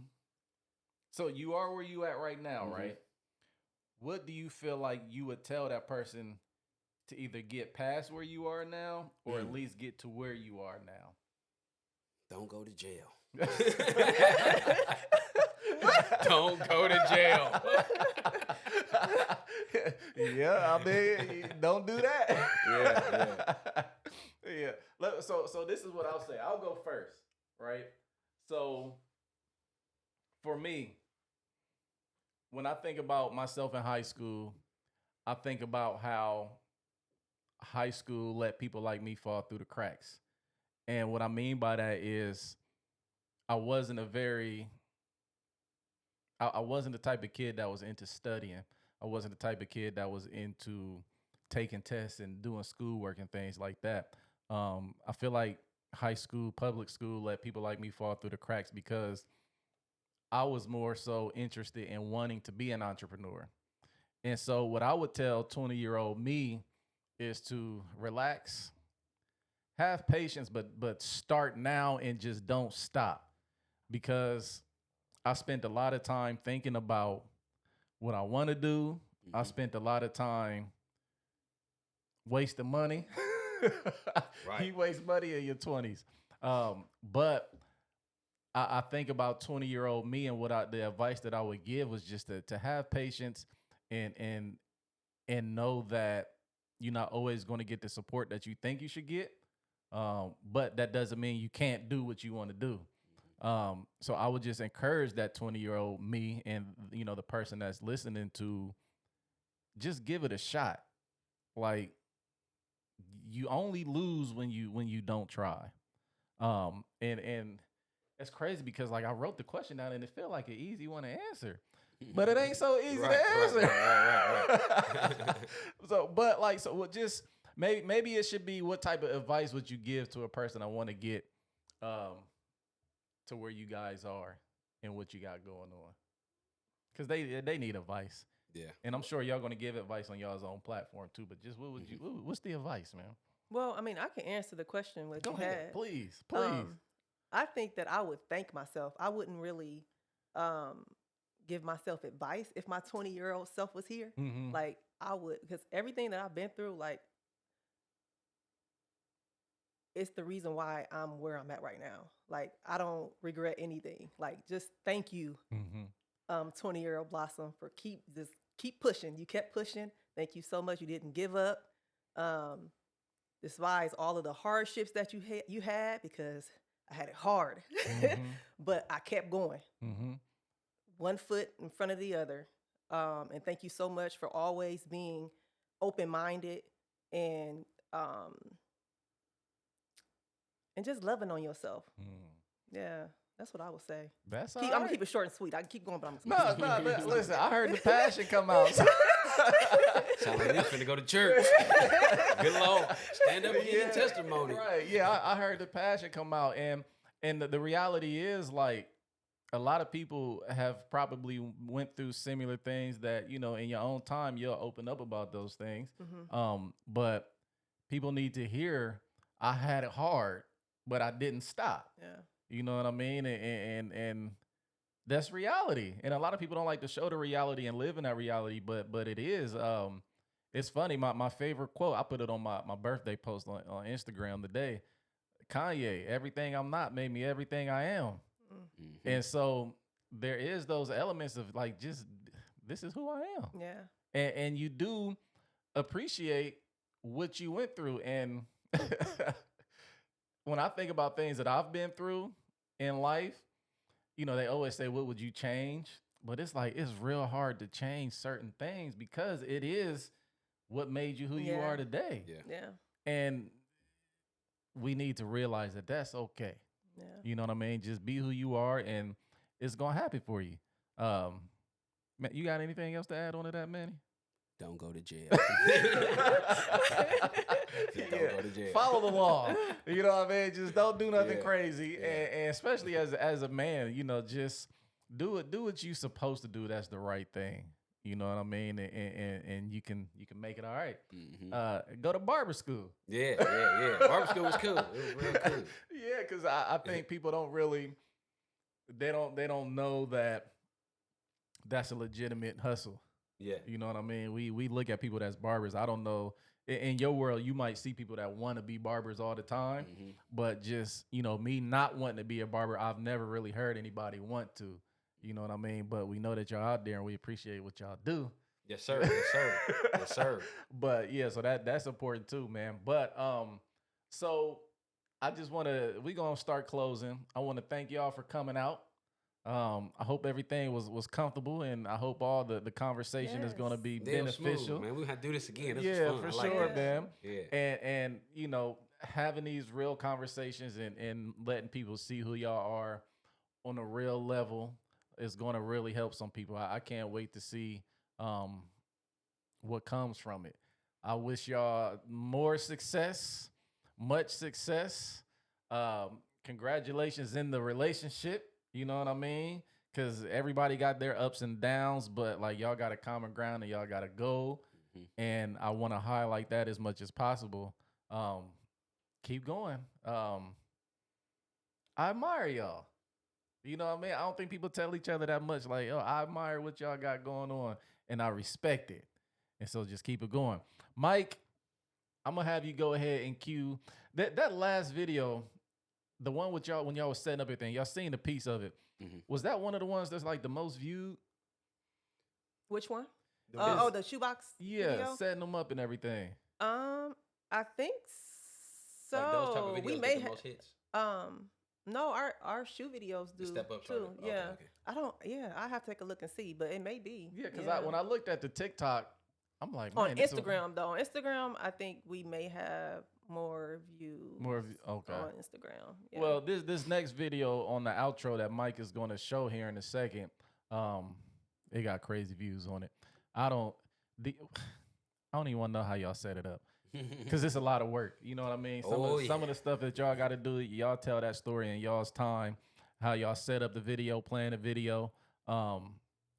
So you are where you at right now, Mhm. right? What do you feel like you would tell that person to either get past where you are now, or at least get to where you are now? Don't go to jail. Don't go to jail. Yeah, I mean, don't do that. Yeah. Yeah. So this is what I'll say. I'll go first, right? So for me, when I think about myself in high school, I think about how high school let people like me fall through the cracks. And what I mean by that is I wasn't I wasn't the type of kid that was into studying. I wasn't the type of kid that was into taking tests and doing schoolwork and things like that. I feel like high school, public school, let people like me fall through the cracks because I was more so interested in wanting to be an entrepreneur. And so what I would tell 20-year-old me is to relax, have patience, but start now and just don't stop. Because I spent a lot of time thinking about what I want to do. I spent a lot of time wasting money. Right. You waste money in your 20s. But I think about 20-year-old me, and the advice that I would give was just to have patience and know that you're not always going to get the support that you think you should get. But that doesn't mean you can't do what you want to do. So I would just encourage that 20-year-old me and, the person that's listening to just give it a shot. Like, you only lose when you don't try. And it's crazy because like I wrote the question down and it felt like an easy one to answer, but it ain't so easy to answer. Right. Just maybe it should be, what type of advice would you give to a person I want to get, to where you guys are and what you got going on, because they need advice. Yeah. And I'm sure y'all gonna give advice on y'all's own platform too. But just what's the advice, man? Well, I mean, I can answer the question what Go you ahead, had. please. I think that I would thank myself. I wouldn't really give myself advice if my 20-year-old self was here. Mm-hmm. Like I would, because everything that I've been through, like it's the reason why I'm where I'm at right now. Like I don't regret anything. Like just thank you, Mm-hmm. 20-year-old Blossom, for keep pushing. You kept pushing. Thank you so much. You didn't give up. Despise all of the hardships that you had, because I had it hard, Mm-hmm. but I kept going, Mm-hmm. one foot in front of the other. And thank you so much for always being open-minded and just loving on yourself. Yeah, that's what I would say. That's all I'm right. gonna keep it short and sweet. I can keep going, but I'm No, listen, I heard the passion come out. Sound like this finna go to church. Good Lord. Stand up and give your testimony. Right. Yeah, I heard the passion come out. And the reality is, like, a lot of people have probably went through similar things that, in your own time, you'll open up about those things. Mm-hmm. But people need to hear, I had it hard, but I didn't stop. Yeah. You know what I mean? And that's reality. And a lot of people don't like to show the reality and live in that reality, but it is. It's funny. My favorite quote, I put it on my birthday post on Instagram today. Kanye, everything I'm not made me everything I am. Mm-hmm. And so there is those elements of like, just this is who I am. Yeah. And you do appreciate what you went through. And when I think about things that I've been through in life, they always say, what would you change? But it's like, it's real hard to change certain things because it is what made you who you are today. Yeah. And we need to realize that that's okay. Yeah. You know what I mean? Just be who you are and it's going to happen for you. Man, you got anything else to add on to that, Manny? Don't go to jail. Yeah. Don't go to jail. Follow the law. You know what I mean? Just don't do nothing Yeah. crazy. Yeah. And especially as a man, you know, just do what you're supposed to do. That's the right thing. You know what I mean? And you can make it all right. Mm-hmm. Go to barber school. Yeah. Barber school was cool. It was real cool. Yeah, because I think people don't really they don't know that that's a legitimate hustle. Yeah. You know what I mean? We look at people that's barbers. I don't know. In your world, you might see people that want to be barbers all the time, Mm-hmm. but just, you know, me not wanting to be a barber, I've never really heard anybody want to. You know what I mean? But we know that y'all out there and we appreciate what y'all do. Yes, sir. Yes, sir. Yes, sir. But yeah, so that's important too, man. But so I just we're gonna start closing. I want to thank y'all for coming out. I hope everything was comfortable, and I hope all the conversation is going to be Damn beneficial. smooth, man. We have to do this again. This Yeah, was fun. for I like sure, that. man. Yeah. And you know, having these real conversations and letting people see who y'all are on a real level is going to really help some people. I can't wait to see what comes from it. I wish y'all more success, much success. Congratulations in the relationship. You know what I mean? Because everybody got their ups and downs, but like y'all got a common ground and y'all got a goal. Mm-hmm. And I want to highlight that as much as possible. Keep going. I admire y'all. You know what I mean? I don't think people tell each other that much. Like, oh, I admire what y'all got going on, and I respect it. And so just keep it going. Mike, I'm going to have you go ahead and cue that last video. The one with y'all when y'all was setting up everything, y'all seen a piece of it. Mm-hmm. Was that one of the ones that's like the most viewed? Which one? The The shoebox. Yeah, video? setting them up and everything. I think so. Like those type of videos we get may the most hits. no, our shoe videos do The step up too. Okay, Yeah, okay. I don't. Yeah, I have to take a look and see, but it may be. Yeah, because when I looked at the TikTok, I'm like, on man, this is Instagram though, on Instagram, I think we may have more views. okay. On Instagram. Yeah. Well, this next video on the outro that Mike is going to show here in a second, it got crazy views on it. I don't even want to know how y'all set it up because it's a lot of work. You know what I mean? Some of the stuff that y'all got to do, y'all tell that story in y'all's time, how y'all set up the video, plan the video.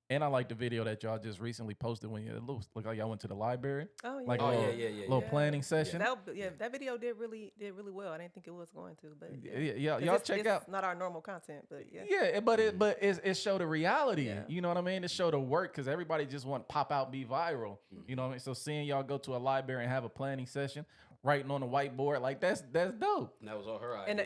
And I like the video that y'all just recently posted when it looked like y'all went to the library. Oh yeah. Like yeah. little planning session. That video did really well. I didn't think it was going to, but Yeah, y'all check out. It's not our normal content, but yeah. Yeah, but it showed the reality. Yeah. You know what I mean? It showed the work because everybody just want pop out, be viral. You know what I mean? So seeing y'all go to a library and have a planning session, writing on a whiteboard, like that's dope. And that was all her idea.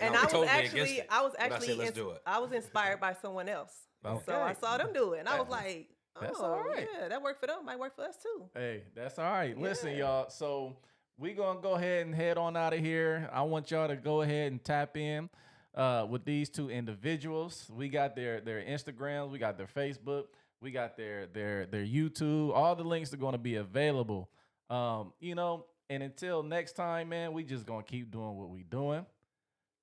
And I I was totally was against it, but I said, let's do it. I was inspired by someone else. Okay. So I saw them do it, and I was like, That's all right. Yeah, that worked for them. Might work for us too. Hey, that's all right. Listen, Yeah. y'all. So we gonna go ahead and head on out of here. I want y'all to go ahead and tap in with these two individuals. We got their Instagrams, we got their Facebook, we got their YouTube. All the links are gonna be available. You know, and until next time, man, we just gonna keep doing what we doing.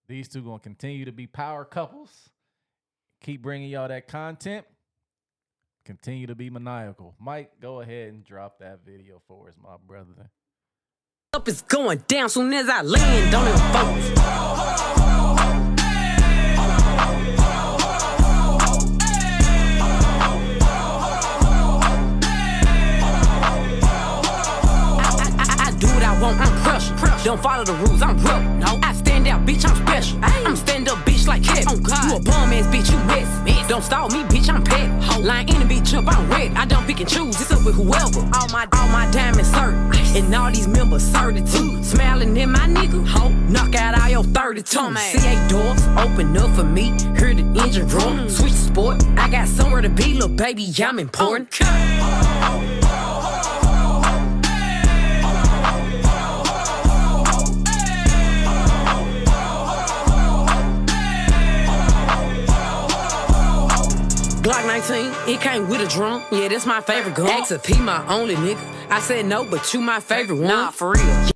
These two gonna continue to be power couples. Keep bringing y'all that content. Continue to be maniacal. Mike, go ahead and drop that video for us, my brother. Up is going down soon as I land on them folks. I do what I want, I'm crushing. Don't follow the rules, I'm rough. No, I stand out, bitch, I'm special. I'm stand up, bitch, like Kevin. Oh God, you a bum ass bitch, you mess. Don't stall me, bitch, I'm petty. Line in the bitch up, I'm ready. I don't pick and choose, it's up with whoever. All my diamonds certain, and all these members certain too. Smiling in my nigga, ho, knock out all your 32. C8 doors open up for me. Hear the engine roar, switch sport. I got somewhere to be, little baby, I'm important. Glock 19, it came with a drum. Yeah, that's my favorite gun. X a P, my only nigga. I said no, but you my favorite one. Nah, for real.